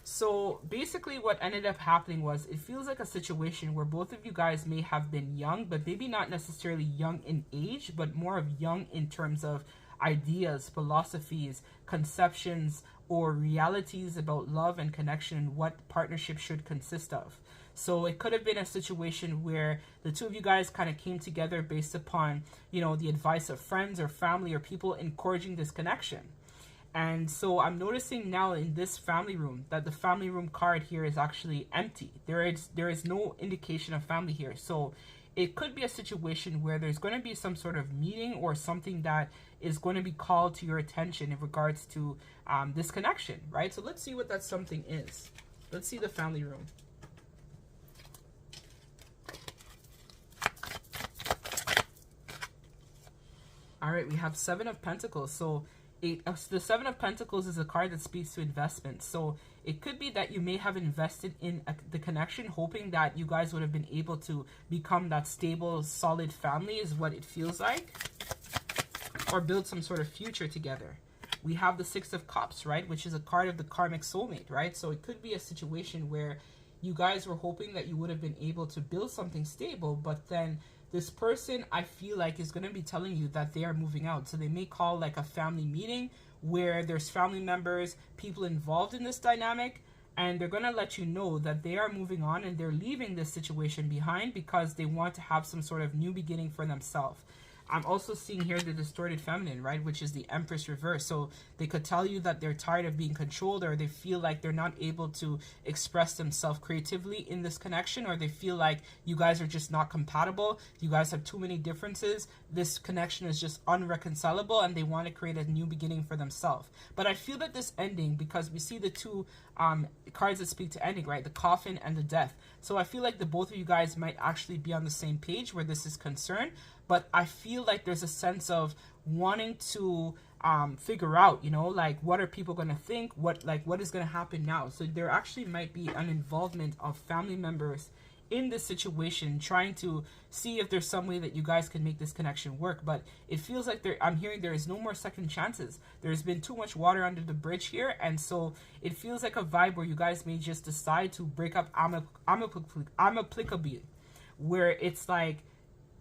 So basically what ended up happening was, it feels like a situation where both of you guys may have been young, but maybe not necessarily young in age, but more of young in terms of ideas, philosophies, conceptions, or realities about love and connection and what partnership should consist of. So it could have been a situation where the two of you guys kind of came together based upon, you know, the advice of friends or family or people encouraging this connection. And so I'm noticing now in this family room that the family room card here is actually empty. There is no indication of family here. So it could be a situation where there's going to be some sort of meeting or something that is going to be called to your attention in regards to this connection, right? So let's see what that something is. Let's see the family room. All right, we have Seven of Pentacles. So the Seven of Pentacles is a card that speaks to investment. So it could be that you may have invested in the connection, hoping that you guys would have been able to become that stable, solid family, is what it feels like, or build some sort of future together. We have the Six of Cups, right, which is a card of the karmic soulmate, right? So it could be a situation where you guys were hoping that you would have been able to build something stable, but then this person, I feel like, is going to be telling you that they are moving out. So they may call like a family meeting where there's family members, people involved in this dynamic, and they're going to let you know that they are moving on and they're leaving this situation behind because they want to have some sort of new beginning for themselves. I'm also seeing here the distorted feminine, right, which is the Empress reverse. So they could tell you that they're tired of being controlled, or they feel like they're not able to express themselves creatively in this connection, or they feel like you guys are just not compatible. You guys have too many differences. This connection is just unreconcilable, and they want to create a new beginning for themselves. But I feel that this ending, because we see the two cards that speak to ending, right, the Coffin and the Death. So I feel like the both of you guys might actually be on the same page where this is concerned. But I feel like there's a sense of wanting to figure out, you know, like, what are people going to think? What is going to happen now? So there actually might be an involvement of family members in this situation, trying to see if there's some way that you guys can make this connection work. But it feels like I'm hearing there is no more second chances. There's been too much water under the bridge here. And so it feels like a vibe where you guys may just decide to break up amicably, where it's like,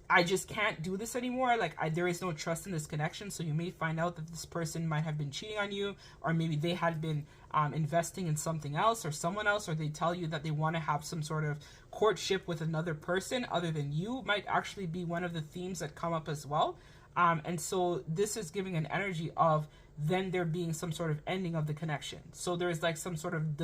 I just can't do this anymore. Like, there is no trust in this connection. So you may find out that this person might have been cheating on you, or maybe they had been investing in something else or someone else, or they tell you that they want to have some sort of courtship with another person other than you. Might actually be one of the themes that come up as well. And so this is giving an energy of then there being some sort of ending of the connection. So there's like some sort of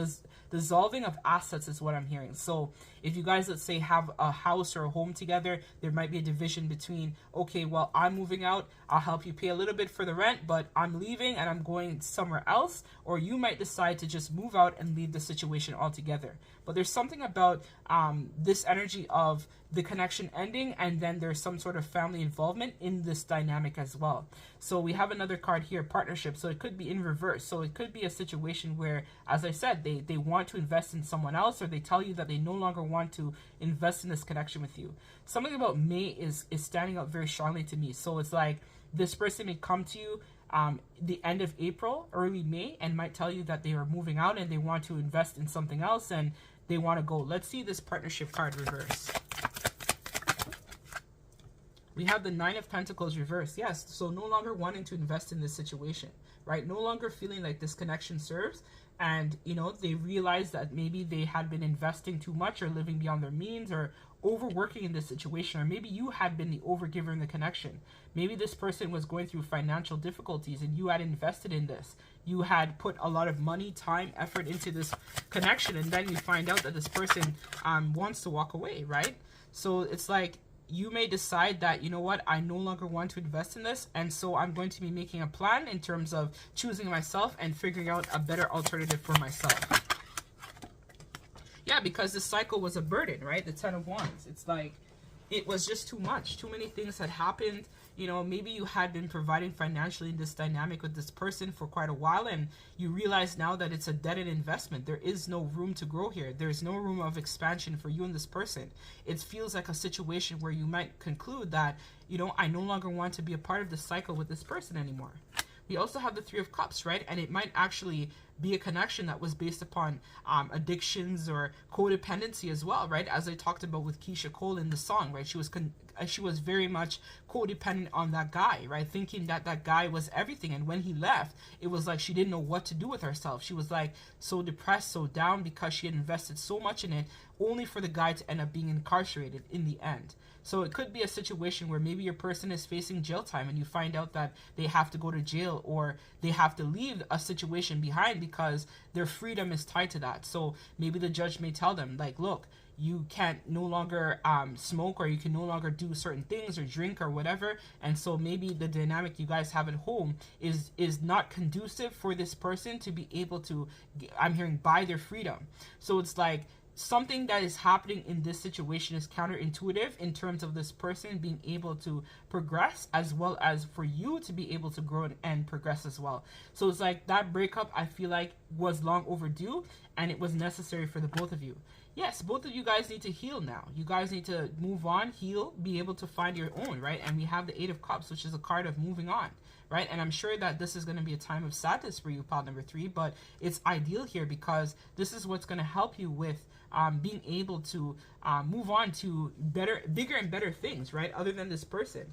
dissolving of assets is what I'm hearing. So if you guys, let's say, have a house or a home together, there might be a division between, okay, well, I'm moving out, I'll help you pay a little bit for the rent, but I'm leaving and I'm going somewhere else. Or you might decide to just move out and leave the situation altogether. But there's something about this energy of the connection ending, and then there's some sort of family involvement in this dynamic as well. So we have another card here, partnership. So it could be in reverse. So it could be a situation where, as I said, they want to invest in someone else, or they tell you that they no longer want to invest in this connection with you. Something about May is standing out very strongly to me. So it's like this person may come to you the end of April, early May, and might tell you that they are moving out and they want to invest in something else and they want to go. Let's see this partnership card reverse. We have the Nine of Pentacles reversed. Yes, so no longer wanting to invest in this situation, right? No longer feeling like this connection serves. And, you know, they realize that maybe they had been investing too much or living beyond their means or overworking in this situation. Or maybe you had been the overgiver in the connection. Maybe this person was going through financial difficulties and you had invested in this. You had put a lot of money, time, effort into this connection. And then you find out that this person wants to walk away, right? So it's like, you may decide that, you know what, I no longer want to invest in this, and so I'm going to be making a plan in terms of choosing myself and figuring out a better alternative for myself. Yeah, because this cycle was a burden, right? The Ten of Wands. It's like, it was just too much. Too many things had happened. You know, maybe you had been providing financially in this dynamic with this person for quite a while, and you realize now that it's a dead-end investment. There is no room to grow here. There's no room of expansion for you and this person. It feels like a situation where you might conclude that, you know, I no longer want to be a part of this cycle with this person anymore. We also have the Three of Cups, right? And it might actually be a connection that was based upon addictions or codependency as well, right? As I talked about with Keisha Cole in the song, right? She was very much codependent on that guy, right? Thinking that that guy was everything. And when he left, it was like she didn't know what to do with herself. She was like so depressed, so down, because she had invested so much in it, only for the guy to end up being incarcerated in the end. So it could be a situation where maybe your person is facing jail time and you find out that they have to go to jail, or they have to leave a situation behind because their freedom is tied to that. So maybe the judge may tell them, like, look, you can't no longer smoke, or you can no longer do certain things or drink or whatever. And so maybe the dynamic you guys have at home is not conducive for this person to be able to, I'm hearing, buy their freedom. So it's like something that is happening in this situation is counterintuitive in terms of this person being able to progress, as well as for you to be able to grow and progress as well. So it's like that breakup, I feel like, was long overdue, and it was necessary for the both of you. Yes, both of you guys need to heal now. You guys need to move on, heal, be able to find your own, right? And we have the Eight of Cups, which is a card of moving on, right? And I'm sure that this is going to be a time of sadness for you, pile number 3, but it's ideal here because this is what's going to help you with being able to move on to bigger and better things, right? Other than this person.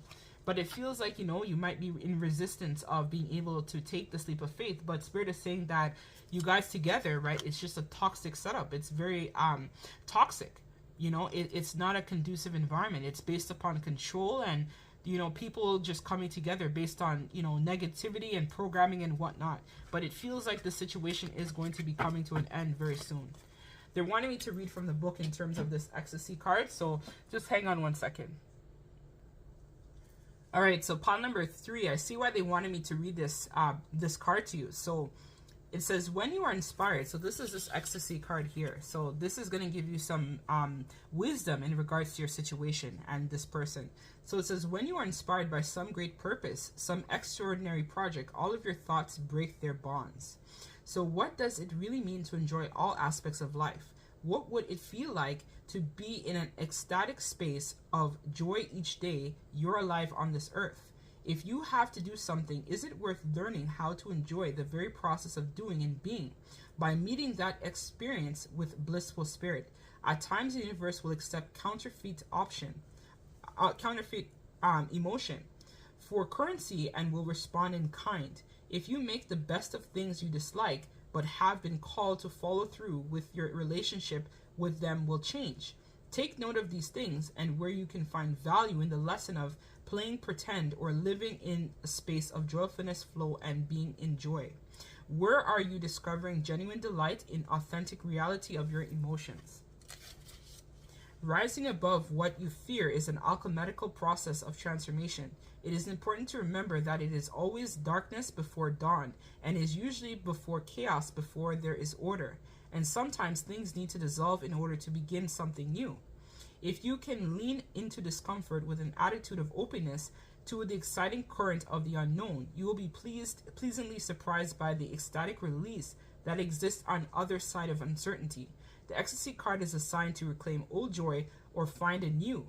But it feels like, you know, you might be in resistance of being able to take this leap of faith. But Spirit is saying that you guys together, right, it's just a toxic setup. It's very toxic. You know, it's not a conducive environment. It's based upon control and, you know, people just coming together based on, you know, negativity and programming and whatnot. But it feels like the situation is going to be coming to an end very soon. They're wanting me to read from the book in terms of this ecstasy card, so just hang on one second. All right, so pile number 3, I see why they wanted me to read this this card to you. So it says, when you are inspired, so this is this ecstasy card here. So this is going to give you some wisdom in regards to your situation and this person. So it says, when you are inspired by some great purpose, some extraordinary project, all of your thoughts break their bonds. So what does it really mean to enjoy all aspects of life? What would it feel like to be in an ecstatic space of joy each day you're alive on this earth? If you have to do something, is it worth learning how to enjoy the very process of doing and being by meeting that experience with blissful spirit? At times the universe will accept counterfeit emotion for currency and will respond in kind. If you make the best of things you dislike, but have been called to follow through with your relationship with them will change. Take note of these things and where you can find value in the lesson of playing pretend or living in a space of joyfulness, flow, and being in joy. Where are you discovering genuine delight in authentic reality of your emotions? Rising above what you fear is an alchemical process of transformation. It is important to remember that it is always darkness before dawn, and is usually before chaos before there is order. And sometimes things need to dissolve in order to begin something new. If you can lean into discomfort with an attitude of openness to the exciting current of the unknown, you will be pleasantly surprised by the ecstatic release that exists on the other side of uncertainty. The ecstasy card is assigned to reclaim old joy or find a new,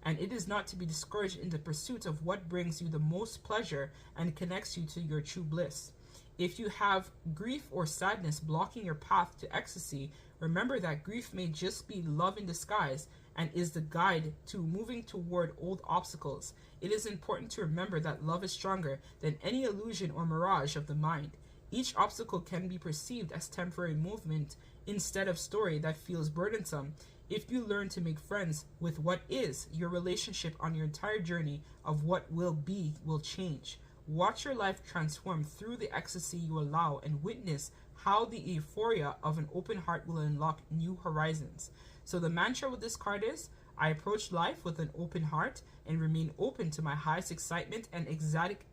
and it is not to be discouraged in the pursuit of what brings you the most pleasure and connects you to your true bliss. If you have grief or sadness blocking your path to ecstasy, remember that grief may just be love in disguise and is the guide to moving toward old obstacles. It is important to remember that love is stronger than any illusion or mirage of the mind. Each obstacle can be perceived as temporary movement instead of story that feels burdensome. If you learn to make friends with what is, your relationship on your entire journey of what will be will change. Watch your life transform through the ecstasy you allow and witness how the euphoria of an open heart will unlock new horizons. So the mantra with this card is, I approach life with an open heart and remain open to my highest excitement and ecstatic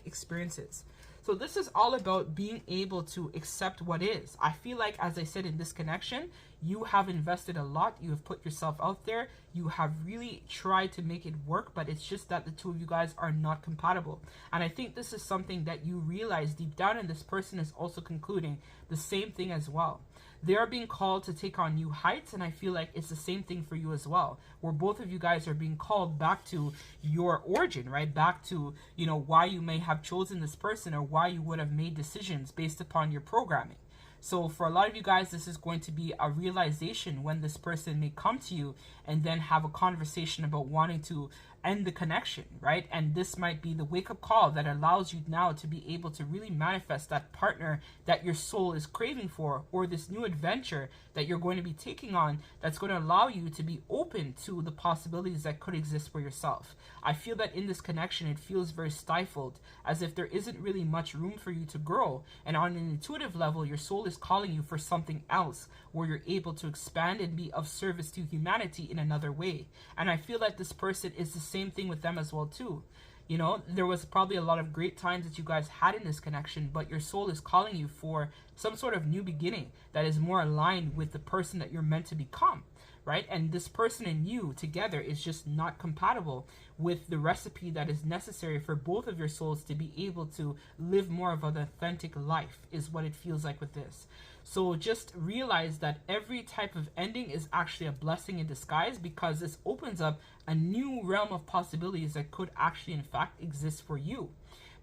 experiences. So this is all about being able to accept what is. I feel like, as I said in this connection, you have invested a lot. You have put yourself out there. You have really tried to make it work, but it's just that the two of you guys are not compatible. And I think this is something that you realize deep down, and this person is also concluding the same thing as well. they are being called to take on new heights, and I feel like it's the same thing for you as well, where both of you guys are being called back to your origin, right? Back to, you know, why you may have chosen this person or why you would have made decisions based upon your programming. So for a lot of you guys, this is going to be a realization when this person may come to you and then have a conversation about wanting to end the connection, right? And this might be the wake-up call that allows you now to be able to really manifest that partner that your soul is craving for, or this new adventure that you're going to be taking on that's going to allow you to be open to the possibilities that could exist for yourself. I feel that in this connection, it feels very stifled, as if there isn't really much room for you to grow, and on an intuitive level, your soul is calling you for something else where you're able to expand and be of service to humanity in another way. And I feel like this person is the same thing with them as well too. You know, there was probably a lot of great times that you guys had in this connection, but your soul is calling you for some sort of new beginning that is more aligned with the person that you're meant to become, right? And this person and you together is just not compatible with the recipe that is necessary for both of your souls to be able to live more of an authentic life, is what it feels like with this. So just realize that every type of ending is actually a blessing in disguise, because this opens up a new realm of possibilities that could actually in fact exist for you.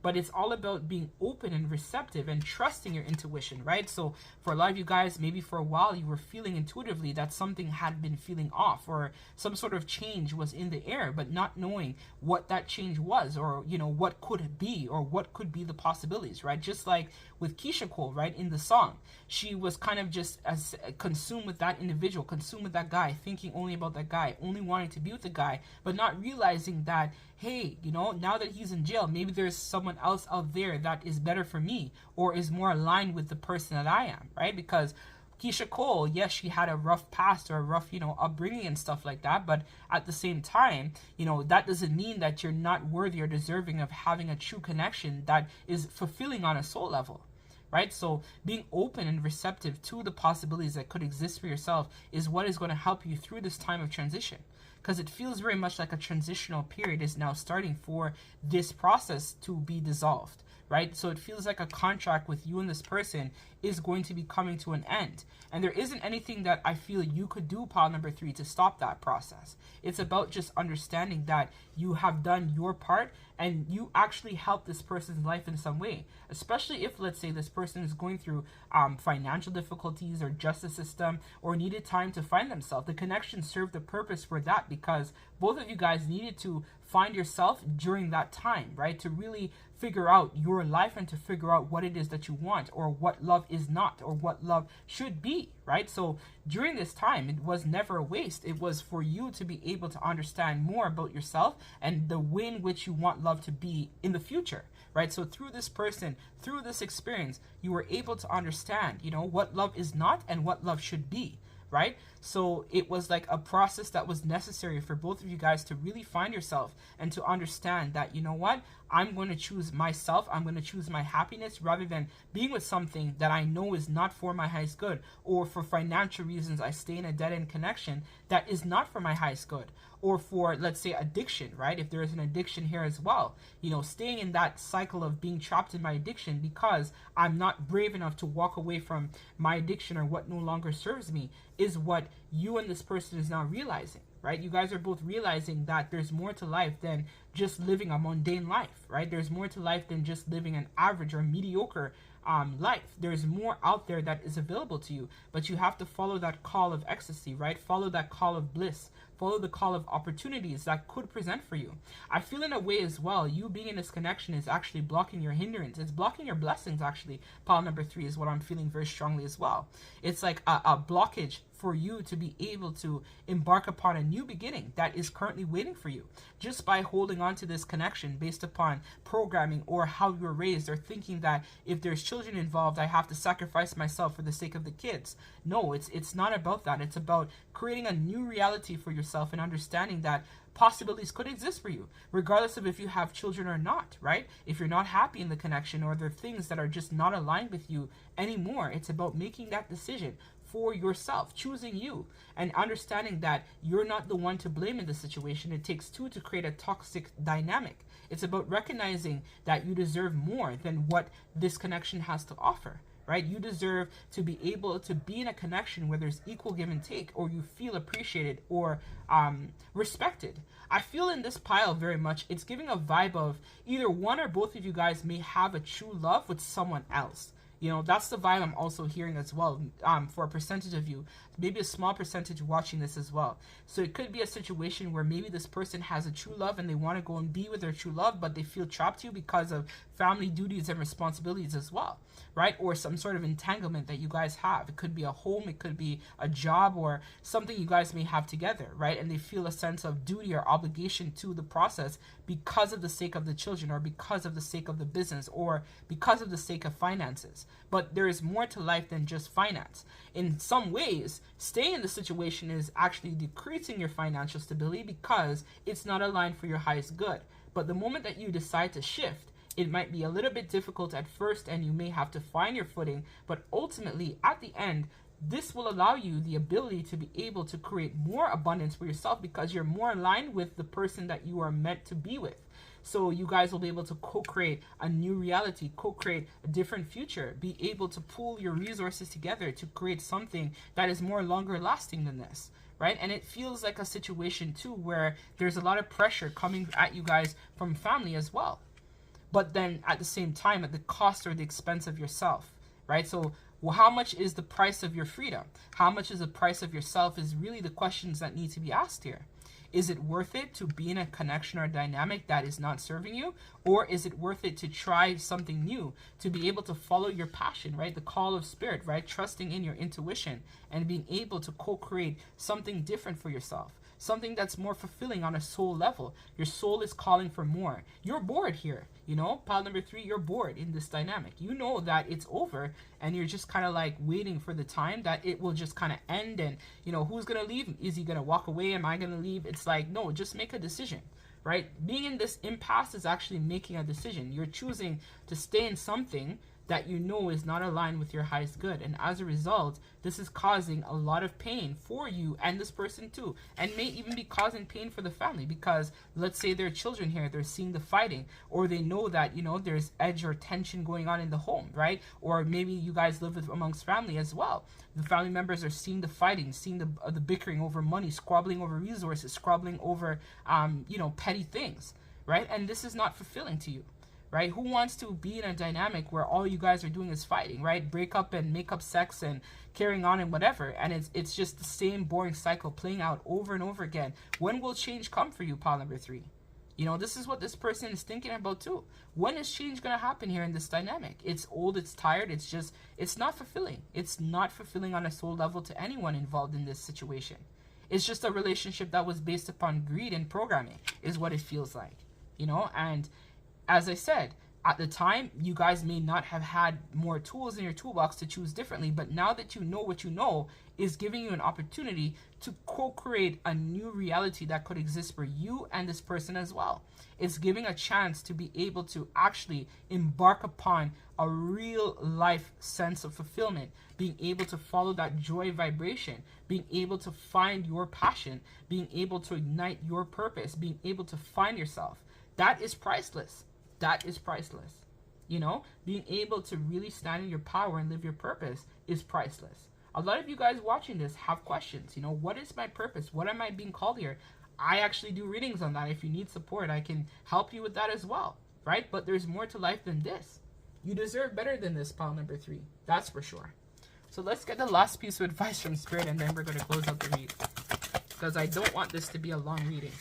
But it's all about being open and receptive and trusting your intuition, right? So for a lot of you guys, maybe for a while you were feeling intuitively that something had been feeling off, or some sort of change was in the air, but not knowing what that change was, or, you know, what could be, or what could be the possibilities, right? Just like with Keisha Cole, right, in the song, she was kind of just as consumed with that individual, consumed with that guy, thinking only about that guy, only wanting to be with the guy, but not realizing that, hey, you know, now that he's in jail, maybe there's someone else out there that is better for me, or is more aligned with the person that I am, right? Because Keisha Cole, yes, she had a rough past or a rough, you know, upbringing and stuff like that, but at the same time, you know, that doesn't mean that you're not worthy or deserving of having a true connection that is fulfilling on a soul level, right? So being open and receptive to the possibilities that could exist for yourself is what is going to help you through this time of transition. Because it feels very much like a transitional period is now starting for this process to be dissolved, right? So it feels like a contract with you and this person is going to be coming to an end. And there isn't anything that I feel you could do, pile number 3, to stop that process. It's about just understanding that you have done your part and you actually help this person's life in some way. Especially if, let's say, this person is going through financial difficulties or justice system, or needed time to find themselves. The connection served the purpose for that, because both of you guys needed to find yourself during that time, right? To really figure out your life and to figure out what it is that you want, or what love is not, or what love should be, right? So during this time, it was never a waste. It was for you to be able to understand more about yourself and the way in which you want love to be in the future, right? So through this person, through this experience, you were able to understand, you know, what love is not and what love should be, right? So it was like a process that was necessary for both of you guys to really find yourself and to understand that, you know what, I'm going to choose myself, I'm going to choose my happiness, rather than being with something that I know is not for my highest good, or for financial reasons I stay in a dead-end connection that is not for my highest good, or for, let's say, addiction, right? If there is an addiction here as well, you know, staying in that cycle of being trapped in my addiction because I'm not brave enough to walk away from my addiction or what no longer serves me, is what you and this person is now realizing, right? You guys are both realizing that there's more to life than just living a mundane life, right? There's more to life than just living an average or mediocre life. There's more out there that is available to you, but you have to follow that call of ecstasy, right? Follow that call of bliss. Follow the call of opportunities that could present for you. I feel in a way as well, you being in this connection is actually blocking your hindrance. It's blocking your blessings, actually. Pile number 3 is what I'm feeling very strongly as well. It's like a blockage for you to be able to embark upon a new beginning that is currently waiting for you, just by holding on to this connection based upon programming or how you were raised, or thinking that if there's children involved, I have to sacrifice myself for the sake of the kids. No, it's not about that. It's about creating a new reality for yourself and understanding that possibilities could exist for you, regardless of if you have children or not, right? If you're not happy in the connection, or there are things that are just not aligned with you anymore, it's about making that decision for yourself, choosing you, and understanding that you're not the one to blame in the situation. It takes two to create a toxic dynamic. It's about recognizing that you deserve more than what this connection has to offer, right? You deserve to be able to be in a connection where there's equal give and take, or you feel appreciated or respected. I feel in this pile very much, it's giving a vibe of either one or both of you guys may have a true love with someone else. You know, that's the vibe I'm also hearing as well, for a percentage of you, maybe a small percentage watching this as well. So it could be a situation where maybe this person has a true love and they want to go and be with their true love, but they feel trapped to you because of family duties and responsibilities as well, right? Or some sort of entanglement that you guys have. It could be a home, it could be a job, or something you guys may have together, right? And they feel a sense of duty or obligation to the process because of the sake of the children, or because of the sake of the business, or because of the sake of finances. But there is more to life than just finance. In some ways, staying in the situation is actually decreasing your financial stability because it's not aligned for your highest good. But the moment that you decide to shift, it might be a little bit difficult at first and you may have to find your footing, but ultimately at the end, this will allow you the ability to be able to create more abundance for yourself because you're more aligned with the person that you are meant to be with. So you guys will be able to co-create a new reality, co-create a different future, be able to pool your resources together to create something that is more longer lasting than this, right? And it feels like a situation too where there's a lot of pressure coming at you guys from family as well. But then at the same time, at the cost or the expense of yourself, right? So well, how much is the price of your freedom? How much is the price of yourself is really the questions that need to be asked here. Is it worth it to be in a connection or a dynamic that is not serving you? Or is it worth it to try something new, to be able to follow your passion, right? The call of spirit, right? Trusting in your intuition and being able to co-create something different for yourself. Something that's more fulfilling on a soul level. Your soul is calling for more. You're bored here, you know? Pile number 3, you're bored in this dynamic. You know that it's over and you're just kind of like waiting for the time that it will just kind of end. And, you know, who's going to leave? Is he going to walk away? Am I going to leave? It's like, no, just make a decision, right? Being in this impasse is actually making a decision. You're choosing to stay in something that you know is not aligned with your highest good. And as a result, this is causing a lot of pain for you and this person too. And may even be causing pain for the family because let's say there are children here, they're seeing the fighting, or they know that, you know, there's edge or tension going on in the home, right? Or maybe you guys live with amongst family as well. The family members are seeing the fighting, seeing the bickering over money, squabbling over resources, squabbling over, you know, petty things, right? And this is not fulfilling to you. Right? Who wants to be in a dynamic where all you guys are doing is fighting, right? Break up and make up sex and carrying on and whatever. And it's just the same boring cycle playing out over and over again. When will change come for you, pile number 3? You know, this is what this person is thinking about too. When is change going to happen here in this dynamic? It's old, it's tired, it's not fulfilling. It's not fulfilling on a soul level to anyone involved in this situation. It's just a relationship that was based upon greed and programming is what it feels like, you know? And as I said, at the time, you guys may not have had more tools in your toolbox to choose differently, but now that you know what you know is giving you an opportunity to co-create a new reality that could exist for you and this person as well. It's giving a chance to be able to actually embark upon a real life sense of fulfillment, being able to follow that joy vibration, being able to find your passion, being able to ignite your purpose, being able to find yourself. That is priceless. That is priceless. You know, being able to really stand in your power and live your purpose is priceless. A lot of you guys watching this have questions. You know, what is my purpose? What am I being called here? I actually do readings on that. If you need support, I can help you with that as well, right? But there's more to life than this. You deserve better than this, pile number 3. That's for sure. So let's get the last piece of advice from Spirit, and then we're going to close out the read, because I don't want this to be a long reading.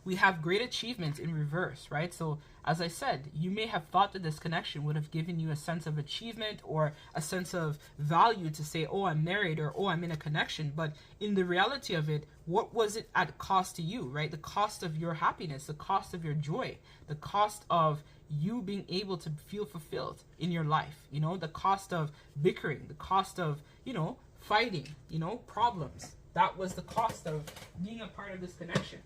We have great achievements in reverse, right? So as I said, you may have thought that this connection would have given you a sense of achievement or a sense of value to say, oh, I'm married, or oh, I'm in a connection. But in the reality of it, what was it at cost to you, right? The cost of your happiness, the cost of your joy, the cost of you being able to feel fulfilled in your life, you know, the cost of bickering, the cost of, you know, fighting, you know, problems. That was the cost of being a part of this connection.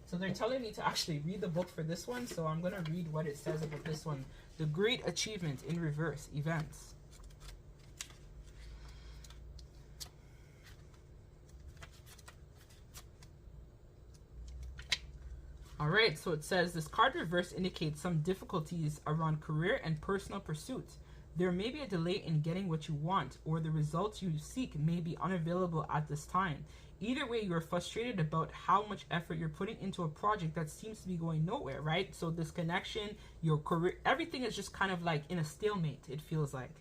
So they're telling me to actually read the book for this one, so I'm going to read what it says about this one. The Great Achievement in Reverse, Events. Alright, so it says, this card reverse indicates some difficulties around career and personal pursuits. There may be a delay in getting what you want, or the results you seek may be unavailable at this time. Either way, you're frustrated about how much effort you're putting into a project that seems to be going nowhere, right? So this connection, your career, everything is just kind of like in a stalemate, it feels like.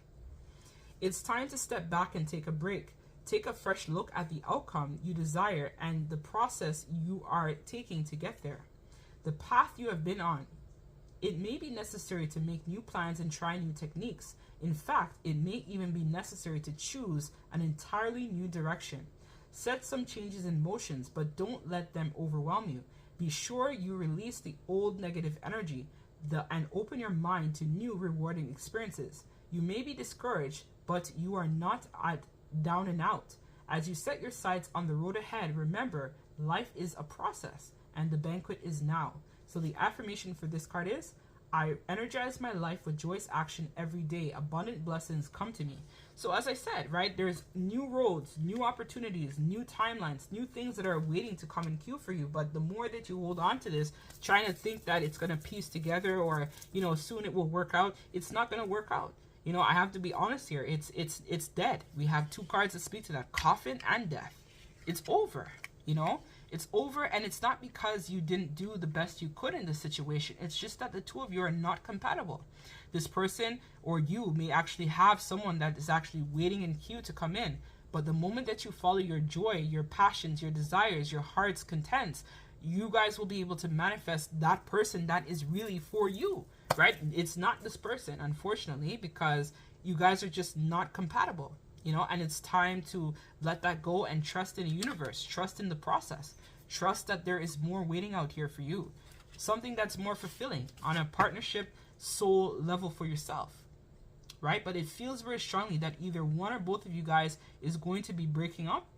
It's time to step back and take a break. Take a fresh look at the outcome you desire and the process you are taking to get there. The path you have been on. It may be necessary to make new plans and try new techniques. In fact, it may even be necessary to choose an entirely new direction. Set some changes in motions, but don't let them overwhelm you. Be sure you release the old negative energy and open your mind to new rewarding experiences. You may be discouraged, but you are not down and out. As you set your sights on the road ahead, remember, life is a process and the banquet is now. So the affirmation for this card is, I energize my life with joyous action every day. Abundant blessings come to me. So as I said, right, there's new roads, new opportunities, new timelines, new things that are waiting to come in queue for you. But the more that you hold on to this, trying to think that it's going to piece together or, you know, soon it will work out, it's not going to work out. You know, I have to be honest here. It's dead. We have two cards that speak to that, coffin and death. It's over, you know. It's over, and it's not because you didn't do the best you could in this situation. It's just that the two of you are not compatible. This person or you may actually have someone that is actually waiting in queue to come in. But the moment that you follow your joy, your passions, your desires, your heart's contents, you guys will be able to manifest that person that is really for you, right? It's not this person, unfortunately, because you guys are just not compatible. You know, and it's time to let that go and trust in the universe, trust in the process, trust that there is more waiting out here for you, something that's more fulfilling on a partnership soul level for yourself, right? But it feels very strongly that either one or both of you guys is going to be breaking up,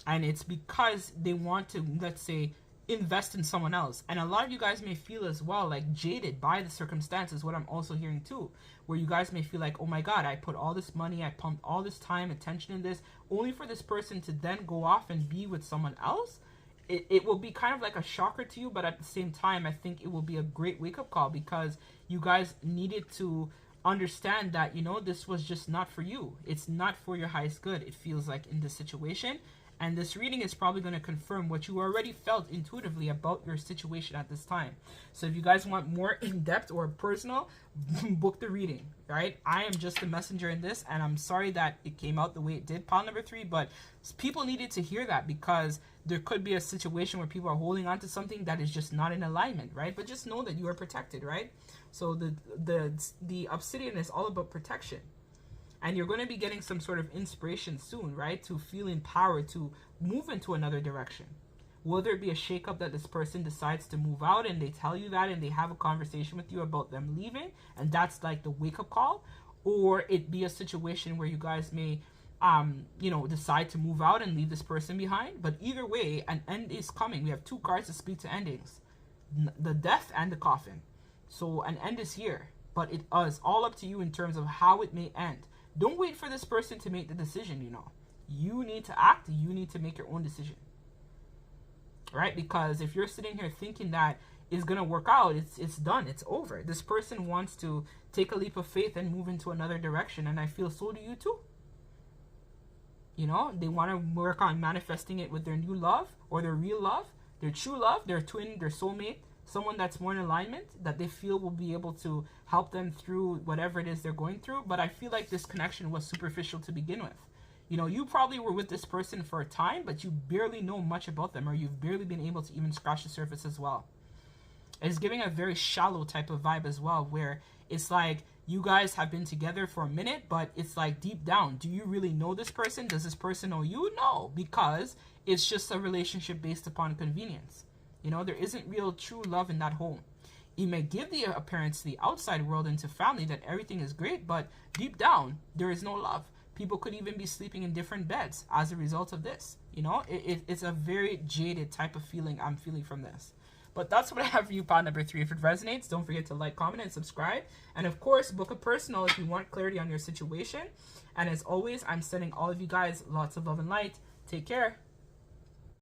and it's because they want to, let's say, invest in someone else. And a lot of you guys may feel as well like jaded by the circumstances, what I'm also hearing too, where you guys may feel like, oh my god, I put all this money, I pumped all this time, attention in this, only for this person to then go off and be with someone else. It will be kind of like a shocker to you, but at the same time, I think it will be a great wake-up call, because you guys needed to understand that, you know, this was just not for you. It's not for your highest good, it feels like, in this situation. And this reading is probably going to confirm what you already felt intuitively about your situation at this time. So if you guys want more in-depth or personal, book the reading, right? I am just the messenger in this, and I'm sorry that it came out the way it did, pile number 3, but people needed to hear that, because there could be a situation where people are holding on to something that is just not in alignment, right? But just know that you are protected, right? So the Obsidian is all about protection. And you're going to be getting some sort of inspiration soon, right? To feel empowered to move into another direction. Will there be a shakeup that this person decides to move out and they tell you that and they have a conversation with you about them leaving, and that's like the wake-up call? Or it be a situation where you guys may, you know, decide to move out and leave this person behind. But either way, an end is coming. We have two cards that speak to endings. The death and the coffin. So an end is here. But it is all up to you in terms of how it may end. Don't wait for this person to make the decision, you know. You need to act. You need to make your own decision. Right? Because if you're sitting here thinking that it's going to work out, it's done. It's over. This person wants to take a leap of faith and move into another direction. And I feel so do you too. You know, they want to work on manifesting it with their new love or their real love, their true love, their twin, their soulmate. Someone that's more in alignment, that they feel will be able to help them through whatever it is they're going through. But I feel like this connection was superficial to begin with. You know, you probably were with this person for a time, but you barely know much about them, or you've barely been able to even scratch the surface as well. It's giving a very shallow type of vibe as well, where it's like you guys have been together for a minute, but it's like deep down, do you really know this person? Does this person know you? No, because it's just a relationship based upon convenience. You know, there isn't real true love in that home. It may give the appearance to the outside world and to family that everything is great, but deep down, there is no love. People could even be sleeping in different beds as a result of this. You know, it's a very jaded type of feeling I'm feeling from this. But that's what I have for you, pile number 3. If it resonates, don't forget to like, comment, and subscribe. And of course, book a personal if you want clarity on your situation. And as always, I'm sending all of you guys lots of love and light. Take care.